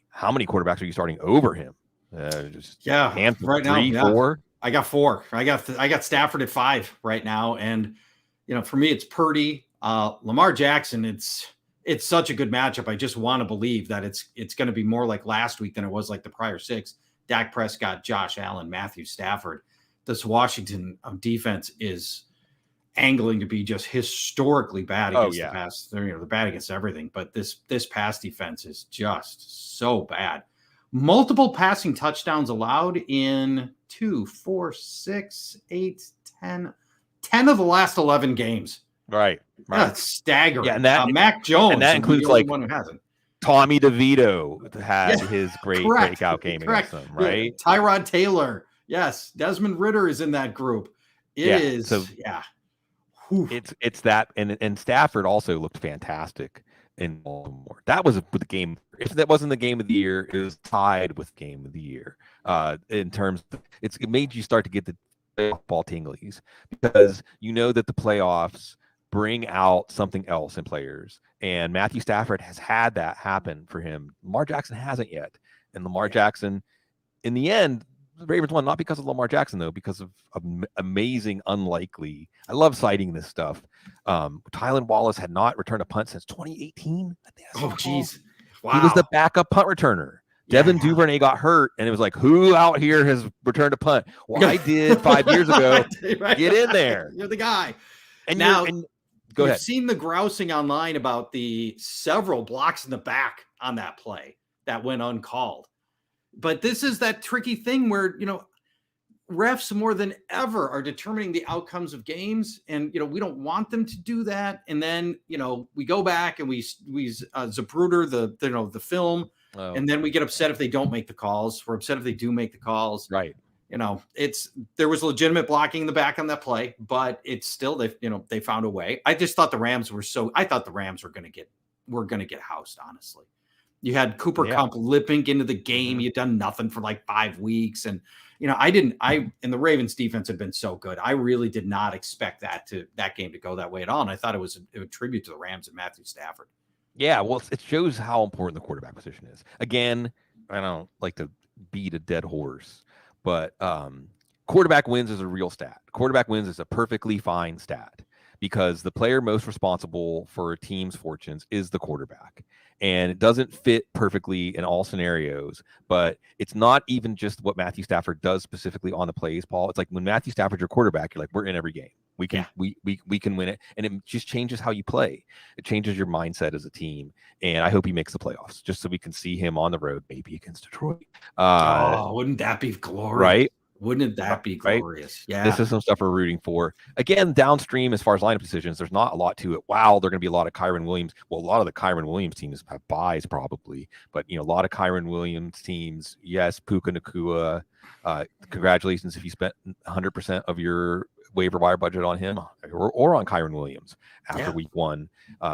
how many quarterbacks are you starting over him? Handful, right 3, now, 4. I got 4. I got Stafford at 5 right now, and for me, it's Purdy, Lamar Jackson. It's such a good matchup. I just want to believe that it's going to be more like last week than it was like the prior 6. Dak Prescott, Josh Allen, Matthew Stafford. This Washington defense is angling to be just historically bad against the pass. They're bad against everything, but this pass defense is just so bad. Multiple passing touchdowns allowed in 2, 4, 6, 8, 10 of the last 11 games. Right. That's staggering. Yeah, and that Mac Jones, and that includes the only one who hasn't. Tommy DeVito had his great breakout game against them, right? Yeah. Tyrod Taylor. Yes. Desmond Ridder is in that group. It's that, and Stafford also looked fantastic in Baltimore. That was the game. If that wasn't the game of the year, it was tied with game of the year. In terms of, it made you start to get the ball tinglies, because that the playoffs bring out something else in players. And Matthew Stafford has had that happen for him. Lamar Jackson hasn't yet. And Lamar Jackson, in the end, the Ravens won, not because of Lamar Jackson, though, because of amazing, unlikely. I love citing this stuff. Tylan Wallace had not returned a punt since 2018. Oh, geez. Wow. He was the backup punt returner. Devin Duvernay got hurt, and it was like, who out here has returned a punt? Well, I did 5 years ago. Right. Get in there. You're the guy. And now, go ahead. I've seen the grousing online about the several blocks in the back on that play that went uncalled. But this is that tricky thing where, refs more than ever are determining the outcomes of games. And, we don't want them to do that. And then, we go back and we Zapruder the film. Oh. And then we get upset if they don't make the calls. We're upset if they do make the calls. Right. There was legitimate blocking in the back on that play, but it's still, they found a way. I just thought the Rams were going to get housed, honestly. You had Cooper Kupp limping into the game. You'd done nothing for like 5 weeks. And, and the Ravens defense had been so good. I really did not expect that game to go that way at all. And I thought it was a tribute to the Rams and Matthew Stafford. Yeah, well, it shows how important the quarterback position is. Again, I don't like to beat a dead horse, but quarterback wins is a real stat. Quarterback wins is a perfectly fine stat, because the player most responsible for a team's fortunes is the quarterback. And it doesn't fit perfectly in all scenarios, but it's not even just what Matthew Stafford does specifically on the plays, Paul. It's like when Matthew Stafford's your quarterback, you're like, we're in every game. We can we can win it. And it just changes how you play. It changes your mindset as a team. And I hope he makes the playoffs, just so we can see him on the road, maybe against Detroit. Wouldn't that be glorious? Right? Wouldn't that be glorious? Right? Yeah. This is some stuff we're rooting for. Again, downstream, as far as lineup decisions, there's not a lot to it. Wow, they're going to be a lot of Kyren Williams. Well, a lot of the Kyren Williams teams have buys probably, but a lot of Kyren Williams teams. Yes, Puka Nacua. Congratulations if you spent 100% of your waiver wire budget on him or on Kyren Williams after week 1.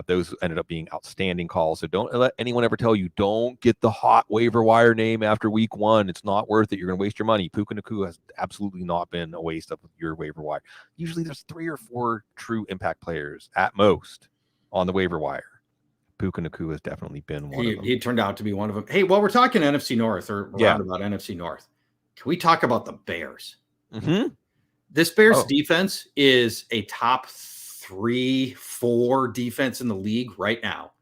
Those ended up being outstanding calls. So don't let anyone ever tell you don't get the hot waiver wire name after week 1. It's not worth it. You're going to waste your money. Puka Nacua has absolutely not been a waste of your waiver wire. Usually there's 3 or 4 true impact players at most on the waiver wire. Puka Nacua has definitely been one of them. He turned out to be one of them. Hey, while we're talking NFC North or around about NFC North, can we talk about the Bears? Mm-hmm. This Bears defense is a top 3-4 defense in the league right now.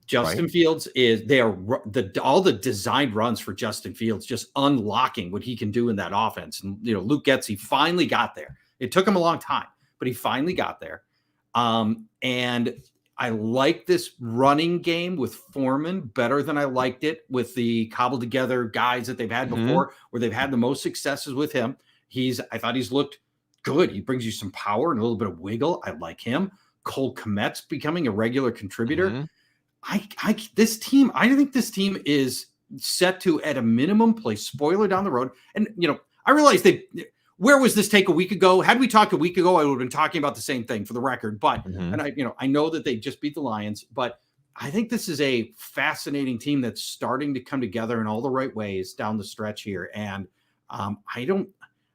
Justin Fields all the designed runs for Justin Fields, just unlocking what he can do in that offense. And, Luke Getsy finally got there. It took him a long time, but he finally got there. And I like this running game with Foreman better than I liked it with the cobbled together guys that they've had before, where they've had the most successes with him. I thought he's looked good. He brings you some power and a little bit of wiggle. I like him. Cole Kmet's becoming a regular contributor. I think this team is set to, at a minimum, play spoiler down the road. And, I realize where was this take a week ago? Had we talked a week ago, I would have been talking about the same thing, for the record. But, and I know that they just beat the Lions, but I think this is a fascinating team that's starting to come together in all the right ways down the stretch here. And I don't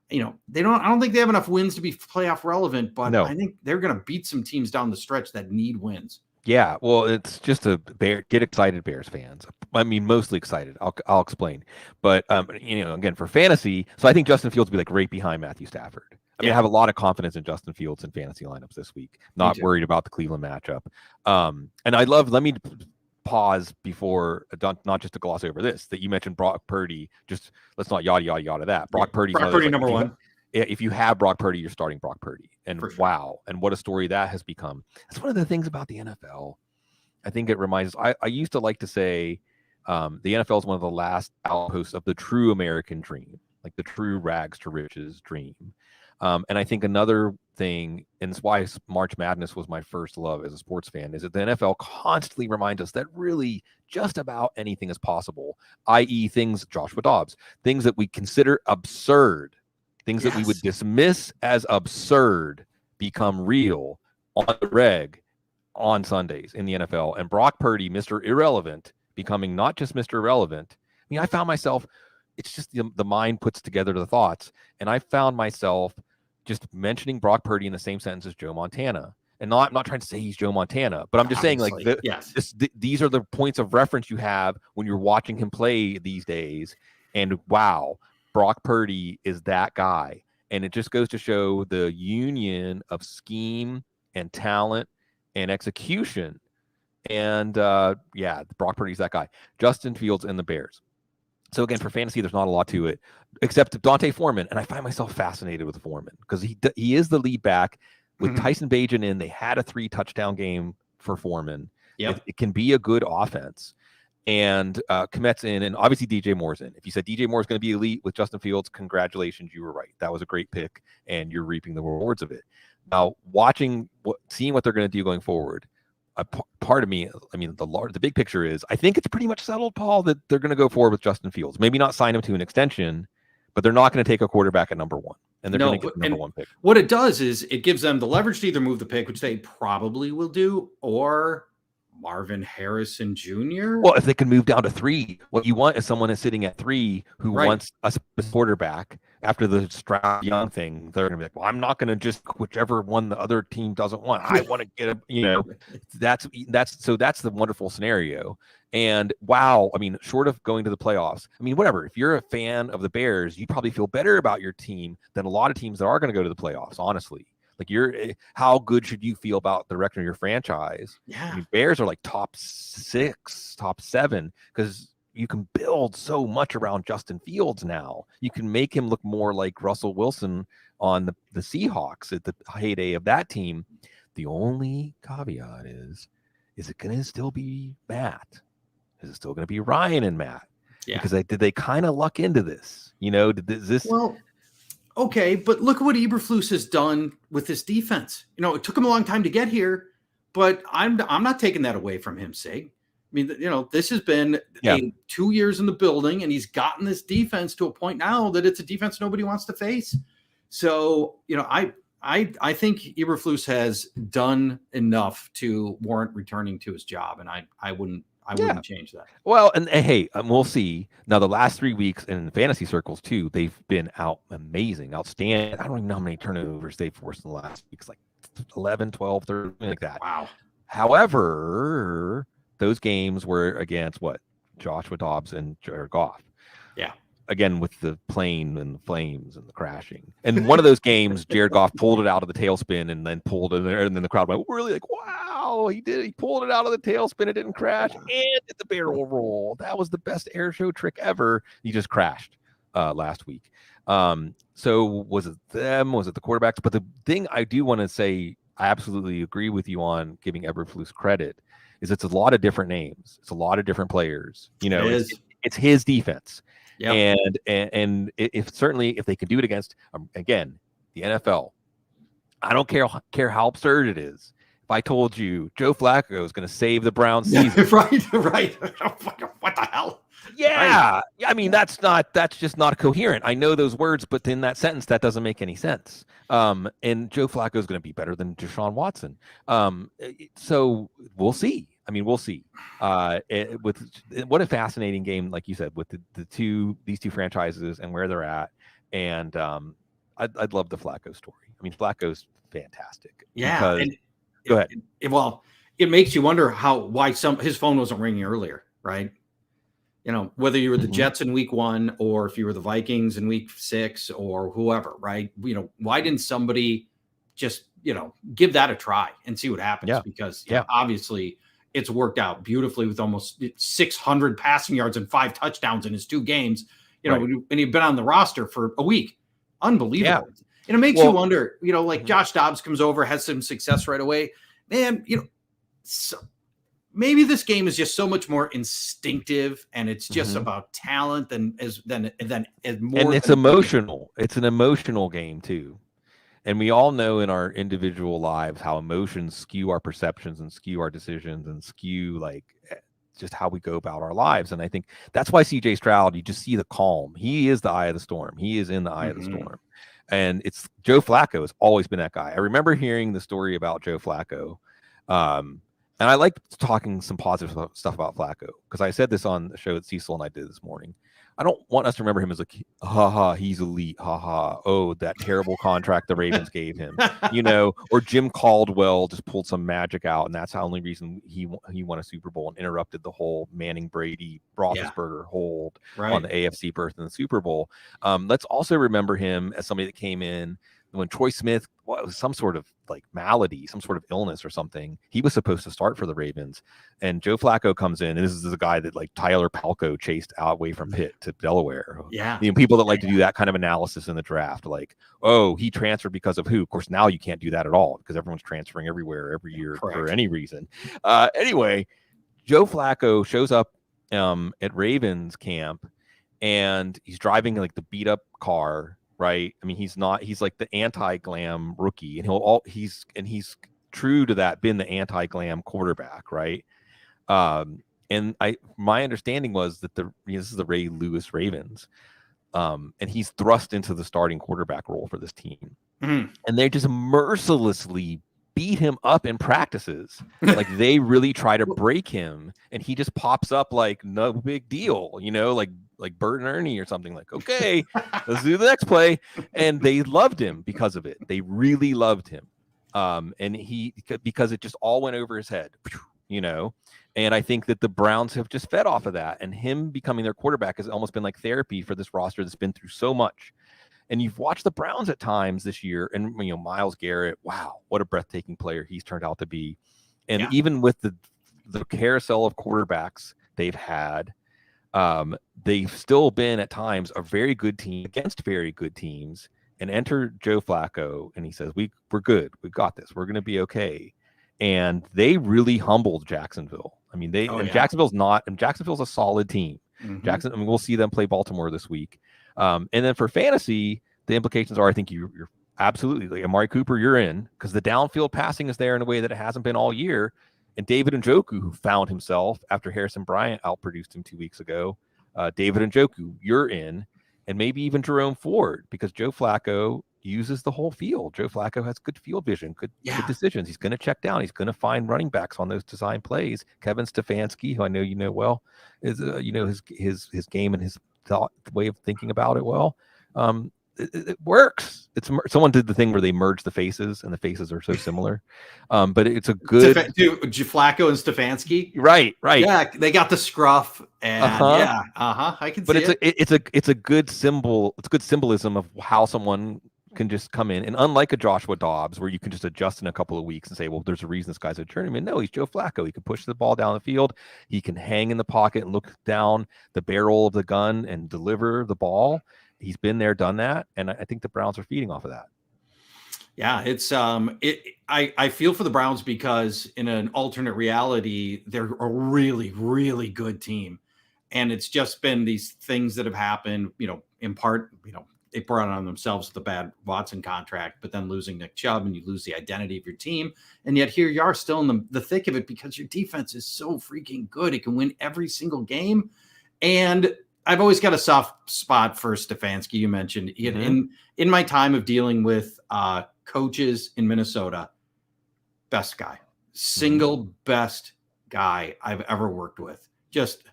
think they have enough wins to be playoff relevant, but No. I think they're going to beat some teams down the stretch that need wins. Yeah, well, it's just get excited, Bears fans. I mean, mostly excited. I'll explain. But again, for fantasy, so I think Justin Fields will be like right behind Matthew Stafford. I mean, I have a lot of confidence in Justin Fields in fantasy lineups this week. Not worried about the Cleveland matchup. And let me pause before, not just to gloss over this, that you mentioned Brock Purdy. Just let's not yada that. Brock Purdy number one. If you have Brock Purdy, you're starting Brock Purdy. And sure. Wow. And what a story that has become. That's one of the things about the NFL. I think it reminds us, I used to like to say the NFL is one of the last outposts of the true American dream, like the true rags to riches dream. And I think another thing, and it's why March Madness was my first love as a sports fan, is that the NFL constantly reminds us that really just about anything is possible, i.e. things, Joshua Dobbs, things that we consider absurd, things that we would dismiss as absurd become real on the reg on Sundays in the NFL. And Brock Purdy, Mr. Irrelevant, becoming not just Mr. Irrelevant. I mean, I found myself, it's just the mind puts together the thoughts. And I found myself just mentioning Brock Purdy in the same sentence as Joe Montana. And I'm not trying to say he's Joe Montana, but I'm just saying these are the points of reference you have when you're watching him play these days. And wow, Brock Purdy is that guy. And it just goes to show the union of scheme and talent and execution. And Brock Purdy's that guy. Justin Fields and the Bears. So again, for fantasy, there's not a lot to it, except Dante Foreman. And I find myself fascinated with Foreman because he is the lead back. With Tyson Bagent in, they had a 3-touchdown game for Foreman. Yep. It can be a good offense. And Kmet's in, and obviously DJ Moore's in. If you said DJ Moore is going to be elite with Justin Fields, congratulations, you were right. That was a great pick, and you're reaping the rewards of it. Now, seeing what they're going to do going forward, part of me, I mean, the big picture is, I think it's pretty much settled, Paul, that they're going to go forward with Justin Fields. Maybe not sign him to an extension, but they're not going to take a quarterback at number one, and they're going to get the number one pick. What it does is it gives them the leverage to either move the pick, which they probably will do, or Marvin Harrison Jr. Well, if they can move down to 3, what you want is someone that's sitting at 3 who wants a quarterback. After the Stroud Young thing, they're going to be like, well, I'm not going to just whichever one the other team doesn't want. I want to get that's the wonderful scenario. And wow, I mean, short of going to the playoffs, I mean, whatever, if you're a fan of the Bears, you probably feel better about your team than a lot of teams that are going to go to the playoffs, honestly. Like, how good should you feel about the direction of your franchise? Yeah. I mean, Bears are like top 6, top 7, because you can build so much around Justin Fields now. You can make him look more like Russell Wilson on the Seahawks at the heyday of that team. The only caveat is it going to still be Matt? Is it still going to be Ryan and Matt? Yeah. Because did they kind of luck into this? Well, okay, but look at what Eberflus has done with this defense. It took him a long time to get here, but I'm not taking that away from him, Sig. I mean, this has been 2 years in the building, and he's gotten this defense to a point now that it's a defense nobody wants to face. So, I think Eberflus has done enough to warrant returning to his job, and I wouldn't change that. Well, and hey, we'll see. Now, the last 3 weeks in fantasy circles too, they've been amazing, outstanding. I don't even know how many turnovers they've forced in the last weeks, like 11, 12, 13, like that. Wow. However, those games were against Joshua Dobbs and Jared Goff. Yeah. Again, with the plane and the flames and the crashing. And one of those games, Jared Goff pulled it out of the tailspin and then pulled it, and then the crowd went really like, wow, he did. He pulled it out of the tailspin. It didn't crash, and did the barrel roll. That was the best air show trick ever. He just crashed last week. So was it them? Was it the quarterbacks? But the thing I do want to say, I absolutely agree with you on giving Eberflus credit, is it's a lot of different names. It's a lot of different players. It's his defense. Yep. And if they can do it against, again, the NFL, I don't care how absurd it is. If I told you Joe Flacco is going to save the Browns season, right. What the hell? Yeah. Right. I mean, that's just not coherent. I know those words, but in that sentence, that doesn't make any sense. And Joe Flacco is going to be better than Deshaun Watson. So we'll see. I mean, we'll see. What a fascinating game, like you said, with these two franchises and where they're at. And I'd love the Flacco story. I mean, Flacco's fantastic. Yeah. Because, go ahead. It makes you wonder why his phone wasn't ringing earlier, right? Whether you were the Jets in week 1 or if you were the Vikings in week 6 or whoever, right? Why didn't somebody just, give that a try and see what happens? Yeah. Because obviously it's worked out beautifully with almost 600 passing yards and 5 touchdowns in his 2 games, and he'd been on the roster for a week. Unbelievable. Yeah. And it makes you wonder, like Josh Dobbs comes over, has some success right away. Man, so maybe this game is just so much more instinctive, and it's just about talent than more. And it's emotional. It's an emotional game too. And we all know in our individual lives how emotions skew our perceptions and skew our decisions and skew like just how we go about our lives. And I think that's why CJ Stroud, you just see the calm. He is the eye of the storm. He is in the eye of the storm. And it's Joe Flacco has always been that guy. I remember hearing the story about Joe Flacco. And I like talking some positive stuff about Flacco because I said this on the show that Cecil and I did this morning. I don't want us to remember him as like, he's elite, oh, that terrible contract the Ravens gave him, or Jim Caldwell just pulled some magic out, and that's the only reason he won a Super Bowl and interrupted the whole Manning Brady Roethlisberger hold on the AFC berth in the Super Bowl. Let's also remember him as somebody that came in when Troy Smith was some sort of like malady, some sort of illness or something. He was supposed to start for the Ravens, and Joe Flacco comes in, and this is the guy that like Tyler Palko chased out away from Pitt to Delaware. Yeah. People that like to do that kind of analysis in the draft, like, oh, he transferred because of who? Of course, now you can't do that at all because everyone's transferring everywhere every year for any reason. Anyway, Joe Flacco shows up at Ravens camp, and he's driving like the beat up car. Right. I mean, he's like the anti-glam rookie, and he's true to that, been the anti-glam quarterback. Right. And my understanding was that this is the Ray Lewis Ravens. And he's thrust into the starting quarterback role for this team. And they just mercilessly beat him up in practices. Like they really try to break him, and he just pops up like no big deal, like Bert and Ernie or something. Like, okay, let's do the next play. And they loved him because of it. They really loved him. And because it just all went over his head, and I think that the Browns have just fed off of that, and him becoming their quarterback has almost been like therapy for this roster that's been through so much. And you've watched the Browns at times this year, and Myles Garrett, wow, what a breathtaking player he's turned out to be. And even with the carousel of quarterbacks they've had, they've still been at times a very good team against very good teams. And enter Joe Flacco, and he says, we're good, we got this, we're going to be okay. And they really humbled Jacksonville. I mean, Jacksonville's a solid team. We'll see them play Baltimore this week. And then for fantasy, the implications are, I think you're absolutely like Amari Cooper, you're in because the downfield passing is there in a way that it hasn't been all year. And David Njoku, who found himself after Harrison Bryant outproduced him 2 weeks ago, David Njoku, you're in, and maybe even Jerome Ford because Joe Flacco uses the whole field. Joe Flacco has good field vision, good decisions. He's going to check down. He's going to find running backs on those design plays. Kevin Stefanski, who I know you know well, is his game and his way of thinking about it well. It works. Someone did the thing where they merged the faces, and the faces are so similar. But it's a good Flacco and Stefanski. Right. Yeah, they got the scruff, and I can see it. It's a good symbol. It's good symbolism of how someone can just come in, and unlike a Joshua Dobbs, where you can just adjust in a couple of weeks and say, well, there's a reason this guy's a journeyman. No, he's Joe Flacco. He can push the ball down the field. He can hang in the pocket and look down the barrel of the gun and deliver the ball. He's been there, done that, and I think the Browns are feeding off of that. Yeah, it's I feel for the Browns because in an alternate reality, they're a really, really good team, and it's just been these things that have happened. In part, they brought on themselves the bad Watson contract, but then losing Nick Chubb, and you lose the identity of your team, and yet here you are still in the thick of it because your defense is so freaking good. It can win every single game, and I've always got a soft spot for Stefanski. You mentioned in my time of dealing with coaches in Minnesota, best guy, single best guy I've ever worked with. Just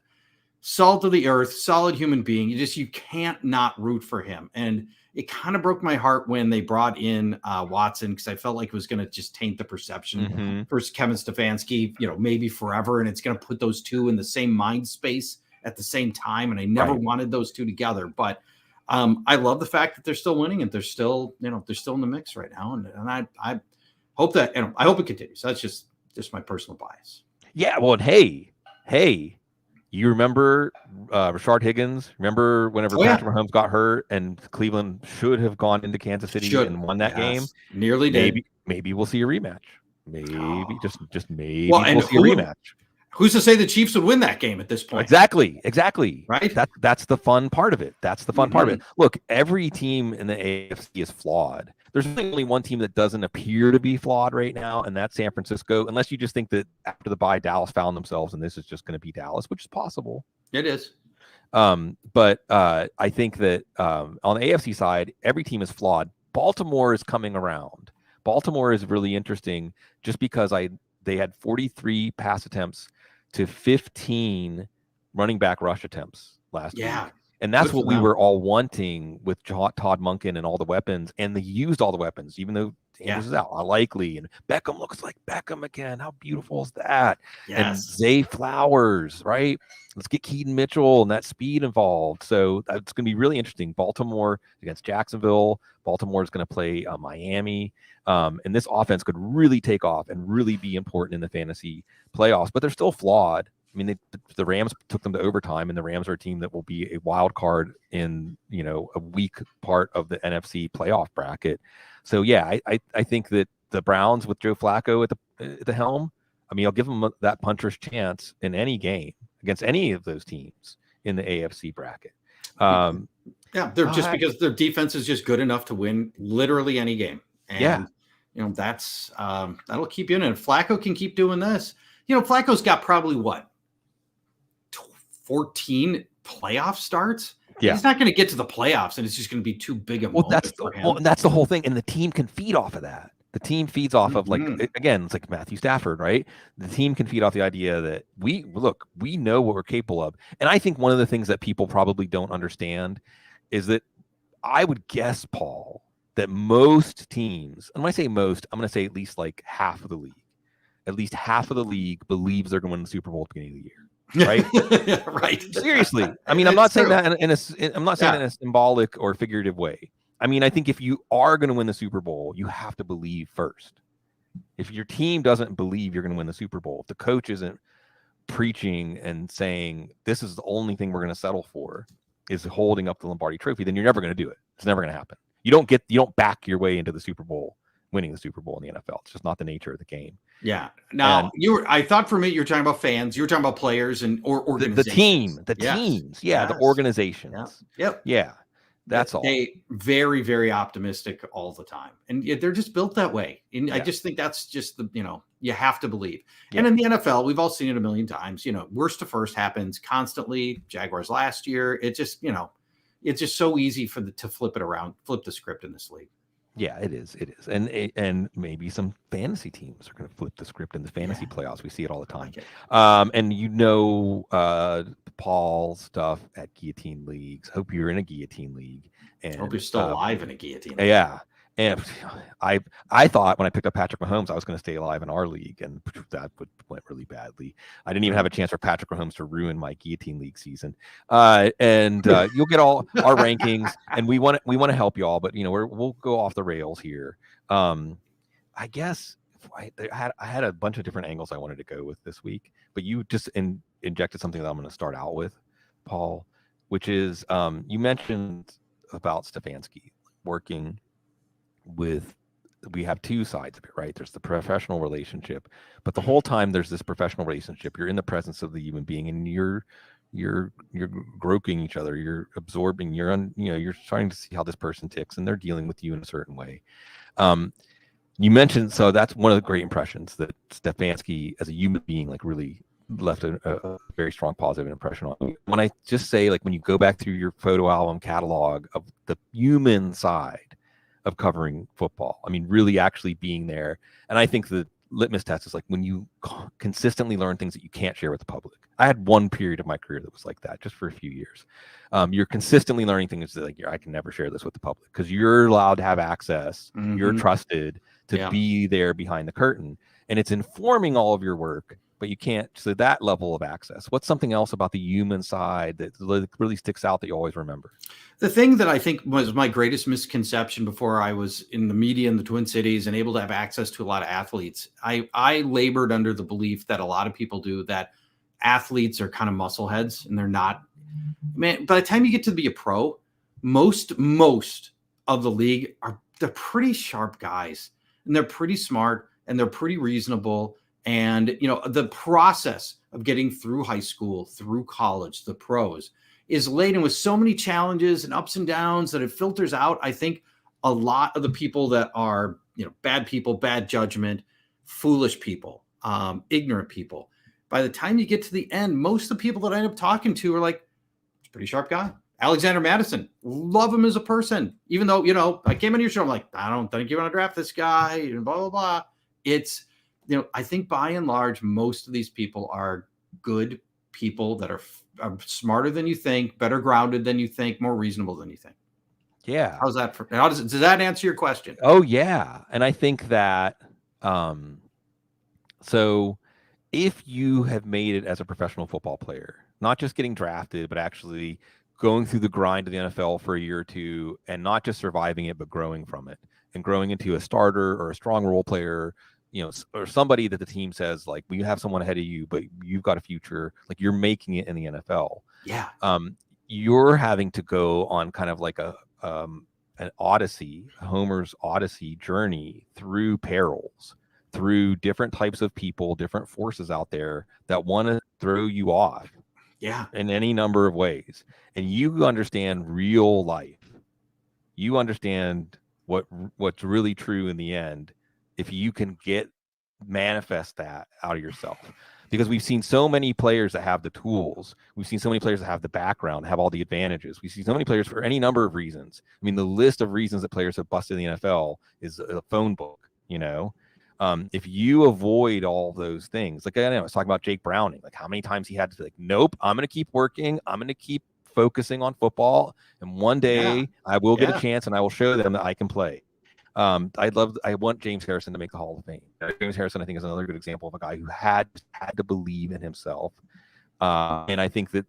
salt of the earth, solid human being. You can't not root for him. And it kind of broke my heart when they brought in Watson, because I felt like it was going to just taint the perception for Kevin Stefanski, maybe forever. And it's going to put those two in the same mind space at the same time. And I never wanted those two together. But I love the fact that they're still winning and they're still in the mix right now. And I hope that, I hope it continues. That's just my personal bias. Yeah. Well, and hey, you remember Rashard Higgins? Remember whenever Patrick Mahomes got hurt and Cleveland should have gone into Kansas City and won that game? Nearly did. Maybe we'll see a rematch. Maybe just maybe we'll see a rematch. Who's to say the Chiefs would win that game at this point? Exactly. Right. That's the fun part of it. That's the fun part of it. Look, every team in the AFC is flawed. There's only one team that doesn't appear to be flawed right now, and that's San Francisco, unless you just think that after the bye, Dallas found themselves, and this is just going to be Dallas, which is possible. It is. But I think that on the AFC side, every team is flawed. Baltimore is coming around. Baltimore is really interesting just because they had 43 pass attempts to 15 running back rush attempts last week. And that's what we were all wanting with Todd Monken and all the weapons. And they used all the weapons, even though Andrews is out. Likely. And Beckham looks like Beckham again. How beautiful is that? Yes. And Zay Flowers, right? Let's get Keaton Mitchell and that speed involved. So it's going to be really interesting. Baltimore against Jacksonville. Baltimore is going to play Miami. And this offense could really take off and really be important in the fantasy playoffs. But they're still flawed. I mean, the Rams took them to overtime, and the Rams are a team that will be a wild card in, a weak part of the NFC playoff bracket. So, yeah, I think that the Browns with Joe Flacco at the helm, I mean, I'll give them that puncher's chance in any game against any of those teams in the AFC bracket. They're just because their defense is just good enough to win literally any game. And, that's that'll keep you in it. If Flacco can keep doing this, Flacco's got probably 14 playoff starts. He's not going to get to the playoffs, and it's just going to be too big a moment for him. And that's the whole thing. And the team can feed off of that. The team feeds off of again, it's like Matthew Stafford, right? The team can feed off the idea that we know what we're capable of. And I think one of the things that people probably don't understand is that I would guess, Paul, that most teams, and when I say most, I'm going to say at least like half of the league. At least half of the league believes they're going to win the Super Bowl at the beginning of the year. Right. Right. Seriously. I mean, I'm not saying that in a symbolic or figurative way. I mean, I think if you are going to win the Super Bowl, you have to believe first. If your team doesn't believe you're going to win the Super Bowl, if the coach isn't preaching and saying this is the only thing we're going to settle for is holding up the Lombardi Trophy, then you're never going to do it. It's never going to happen. You don't back your way into the Super Bowl, winning the Super Bowl in the NFL. It's just not the nature of the game. Yeah. Now I thought for me, you were talking about fans, you were talking about players and or organizations. The teams. Yeah. The organizations. Yeah. Yep. Yeah. That's all. They very, very optimistic all the time. And they're just built that way. And I just think that's just you have to believe. Yeah. And in the NFL, we've all seen it a million times, worst to first happens constantly. Jaguars last year, it just, it's just so easy to flip it around, flip the script in this league. Yeah, it is. And maybe some fantasy teams are going to flip the script in the fantasy playoffs. We see it all the time. And Paul's stuff at guillotine leagues. Hope you're in a guillotine league. And hope you're still alive in a guillotine league. Yeah. And I thought when I picked up Patrick Mahomes, I was going to stay alive in our league, and that went really badly. I didn't even have a chance for Patrick Mahomes to ruin my guillotine league season. And you'll get all our rankings, and we want to help you all, but we'll go off the rails here. I guess I had a bunch of different angles I wanted to go with this week, but you just injected something that I'm going to start out with, Paul, which is you mentioned about Stefanski working with, we have two sides of it, right? There's the professional relationship, but the whole time there's this professional relationship. You're in the presence of the human being, and you're groping each other. You're absorbing. You're trying to see how this person ticks, and they're dealing with you in a certain way. You mentioned, so that's one of the great impressions that Stefanski as a human being really left a very strong positive impression on me. When I just say, when you go back through your photo album catalog of the human side of covering football, I mean, really actually being there. And I think that litmus test is like when you consistently learn things that you can't share with the public. I had one period of my career that was like that, just for a few years. You're consistently learning things that like I can never share this with the public because you're allowed to have access. You're trusted to be there behind the curtain, and it's informing all of your work. But you can't, so that level of access. What's something else about the human side that really sticks out that you always remember? The thing that I think was my greatest misconception before I was in the media in the Twin Cities and able to have access to a lot of athletes, I labored under the belief that a lot of people do, that athletes are kind of muscleheads, and they're not. Man, by the time you get to be a pro, most of the league they're pretty sharp guys, and they're pretty smart, and they're pretty reasonable. And, you know, the process of getting through high school, through college, the pros is laden with so many challenges and ups and downs that it filters out. I think a lot of the people that are, you know, bad people, bad judgment, foolish people, ignorant people, by the time you get to the end, most of the people that I end up talking to are like, it's a pretty sharp guy. Alexander Madison, love him as a person, even though, you know, I came on your show, I'm like, I don't think you want to draft this guy, and blah, blah, blah. It's, you know, I think by and large, most of these people are good people that are smarter than you think, better grounded than you think, more reasonable than you think. Yeah. How's that? Does that answer your question? Oh yeah. And I think that, so if you have made it as a professional football player, not just getting drafted, but actually going through the grind of the NFL for a year or two, and not just surviving it, but growing from it and growing into a starter or a strong role player, you know, or somebody that the team says, like, well, you have someone ahead of you, but you've got a future, like you're making it in the NFL. Yeah. You're having to go on kind of like an odyssey, Homer's Odyssey journey through perils, through different types of people, different forces out there that want to throw you off. Yeah. In any number of ways. And you understand real life. You understand what's really true in the end if you can manifest that out of yourself. Because we've seen so many players that have the tools. We've seen so many players that have the background, have all the advantages. We see so many players for any number of reasons. I mean, the list of reasons that players have busted in the NFL is a phone book, you know? If you avoid all those things, like I was talking about Jake Browning, like how many times he had to be like, nope, I'm going to keep working. I'm going to keep focusing on football. And one day I will get a chance and I will show them that I can play. I want James Harrison to make the Hall of Fame. James Harrison, I think, is another good example of a guy who had to believe in himself. And I think that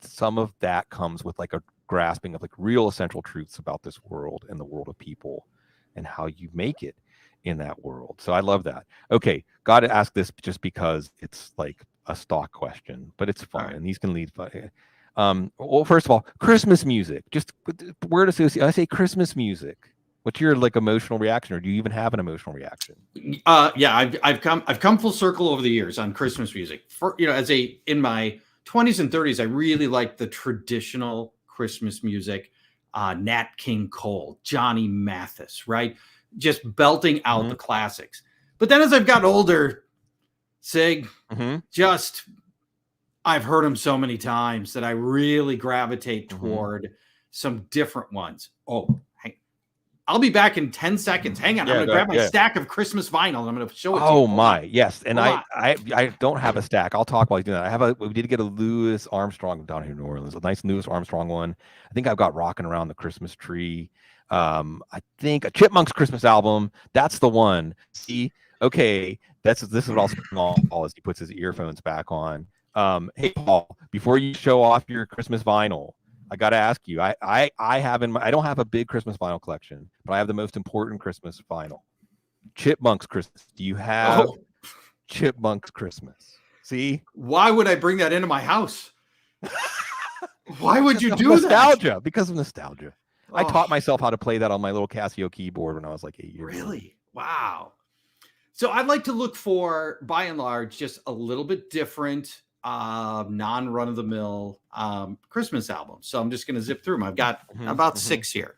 some of that comes with like a grasping of like real essential truths about this world and the world of people and how you make it in that world. So I love that. Okay, got to ask this just because it's like a stock question, but it's fun, and these can lead. Well, first of all, Christmas music. Just word association. I say Christmas music. What's your like emotional reaction, or do you even have an emotional reaction? Yeah, I've come full circle over the years on Christmas music. In my 20s and 30s, I really liked the traditional Christmas music. Nat King Cole, Johnny Mathis, right? Just belting out the classics. But then as I've gotten older, Sig, I've heard them so many times that I really gravitate toward some different ones. Oh, I'll be back in 10 seconds. Hang on. I'm going to grab my stack of Christmas vinyl and I'm going to show it to you. Oh my, yes. And I don't have a stack. I'll talk while you do that. We did get a Louis Armstrong down here in New Orleans, a nice Louis Armstrong one. I think I've got Rocking Around the Christmas Tree. I think a Chipmunks Christmas album. That's the one. See, okay. This is what I'll spring all as he puts his earphones back on. Hey Paul, before you show off your Christmas vinyl, I got to ask you, I don't have a big Christmas vinyl collection, but I have the most important Christmas vinyl. Chipmunks Christmas. Do you have Chipmunks Christmas? See? Why would I bring that into my house? Why would you do nostalgia? that? Because of nostalgia. I taught myself how to play that on my little Casio keyboard when I was like 8 years old. Really? Wow. So I'd like to look for, by and large, just a little bit different, non-run-of-the-mill Christmas albums. So I'm just going to zip through them. I've got about 6 here.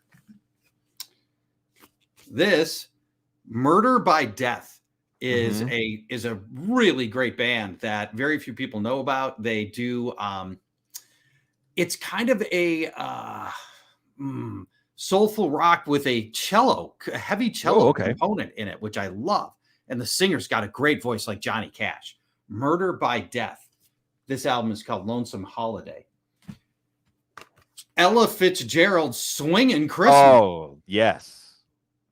This, Murder by Death, is a really great band that very few people know about. They do it's kind of a soulful rock with a heavy cello component in it, which I love. And the singer's got a great voice like Johnny Cash. Murder by Death. This album is called Lonesome Holiday. Ella Fitzgerald, Swingin' Christmas. Oh, yes.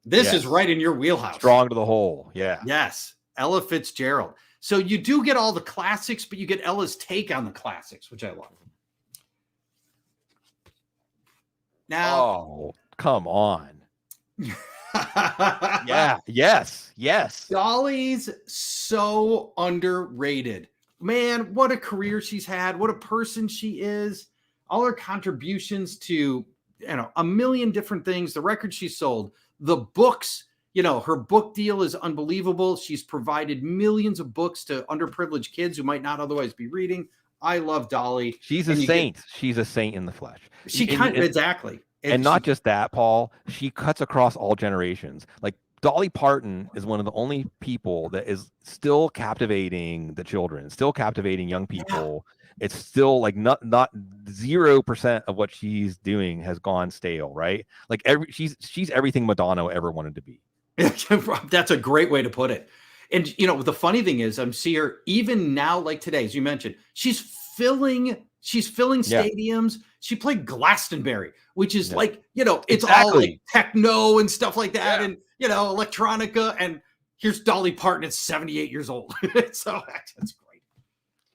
This is right in your wheelhouse. Strong to the hole. Yeah. Yes. Ella Fitzgerald. So you do get all the classics, but you get Ella's take on the classics, which I love. Now, oh, come on. Yeah. Yes. Dolly's so underrated. Man, what a career she's had. What a person she is. All her contributions to, a million different things, the records she sold, the books, her book deal is unbelievable. She's provided millions of books to underprivileged kids who might not otherwise be reading. I love Dolly. She's a saint. She's a saint in the flesh. Exactly. And not just that, Paul, she cuts across all generations. Like Dolly Parton is one of the only people that is still captivating the children, still captivating young people. Yeah. It's still like not 0% of what she's doing has gone stale, right? Like she's everything Madonna ever wanted to be. That's a great way to put it. And the funny thing is, I'm seeing her even now, like today, as you mentioned, she's filling stadiums. She played Glastonbury, which is like, it's all like techno and stuff like that. Yeah. And, electronica. And here's Dolly Parton at 78 years old. So that's great.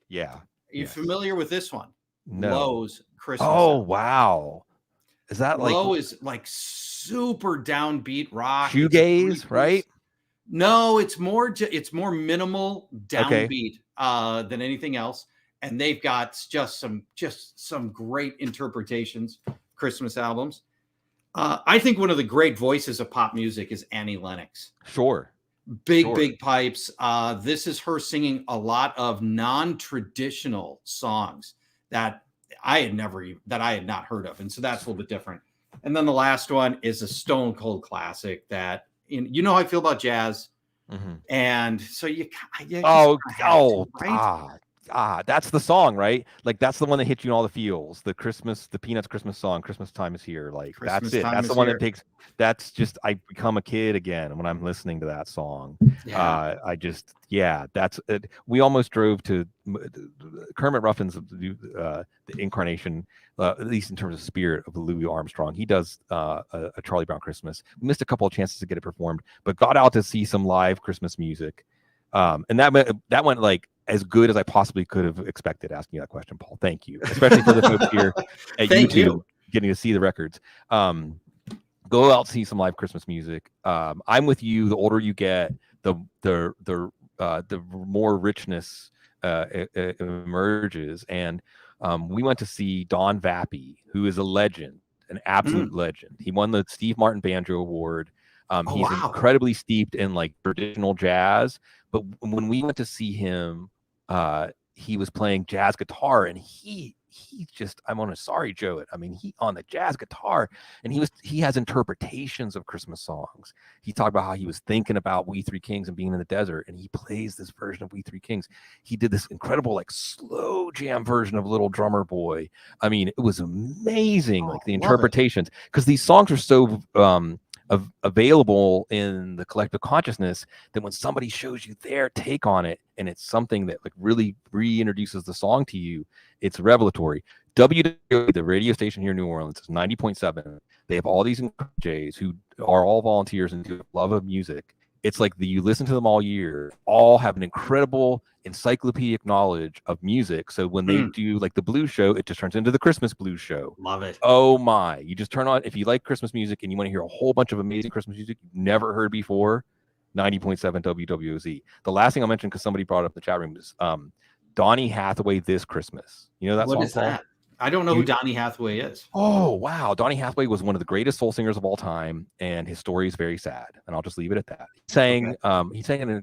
Yeah. Are you familiar with this one? No. Lowe's Christmas. Oh, wow. Is that Lowe is like super downbeat rock. Shoegaze, right? No, it's more minimal downbeat than anything else. And they've got just some great interpretations, Christmas albums. I think one of the great voices of pop music is Annie Lennox. Sure. Big pipes. This is her singing a lot of non-traditional songs that I had not heard of. And so that's a little bit different. And then the last one is a stone cold classic that, how I feel about jazz. Mm-hmm. And so that's the song, right? Like that's the one that hits you in all the feels. The Peanuts Christmas song, Christmas Time Is Here. Like that's it. That's the one that takes. That's just I become a kid again when I'm listening to that song. Yeah. That's it. We almost drove to Kermit Ruffin's the incarnation, at least in terms of spirit of Louis Armstrong. He does a Charlie Brown Christmas. We missed a couple of chances to get it performed, but got out to see some live Christmas music. And that went like as good as I possibly could have expected asking you that question, Paul. Thank you. Especially for the folks here at YouTube getting to see the records. Go out, see some live Christmas music. I'm with you. The older you get, the more richness emerges. And we went to see Don Vappy, who is a legend, an absolute legend. He won the Steve Martin Banjo Award. He's incredibly steeped in like traditional jazz. But when we went to see him, he was playing jazz guitar, and he just, I'm on a sorry, Joe. I mean, he on the jazz guitar, and he has interpretations of Christmas songs. He talked about how he was thinking about We Three Kings and being in the desert, and he plays this version of We Three Kings. He did this incredible like slow jam version of Little Drummer Boy. I mean, it was amazing, like the interpretations, because these songs are so available in the collective consciousness that when somebody shows you their take on it and it's something that like really reintroduces the song to you, it's revelatory. WWA, the radio station here in New Orleans, is 90.7. They have all these DJs who are all volunteers and do love of music. It's like you listen to them all year, all have an incredible encyclopedic knowledge of music. So when they do like the blues show, it just turns into the Christmas blues show. Love it. Oh my. You just turn on, if you like Christmas music and you want to hear a whole bunch of amazing Christmas music you've never heard before, 90.7 WWOZ. The last thing I'll mention, because somebody brought up in the chat room, is Donny Hathaway This Christmas. You know that song? What is that? I don't know who Donny Hathaway is. Oh, wow. Donny Hathaway was one of the greatest soul singers of all time, and his story is very sad. And I'll just leave it at that. He sang in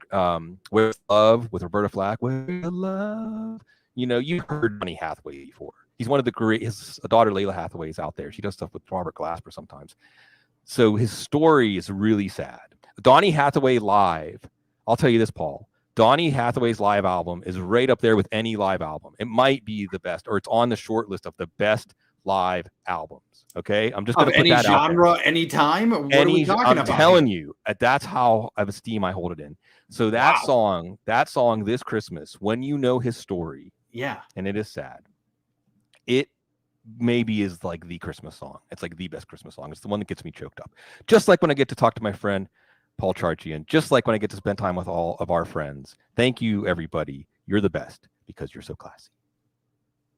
Where Love with Roberta Flack. Where Love. You heard Donny Hathaway before. He's one of the great, his daughter Layla Hathaway is out there. She does stuff with Robert Glasper sometimes. So his story is really sad. Donny Hathaway live, I'll tell you this, Paul. Donny Hathaway's live album is right up there with any live album. It might be the best, or it's on the short list of the best live albums. Okay, I'm just going Of to put any that out there. genre, anytime. What are we talking I'm about? telling you, that's how of esteem I hold it in. So that song this Christmas, When You Know His Story, yeah, and it is sad, it maybe is like the Christmas song. It's like the best Christmas song. It's the one that gets me choked up. Just like when I get to talk to my friend Paul Charchian, just like when I get to spend time with all of our friends. Thank you, everybody. You're the best because you're so classy.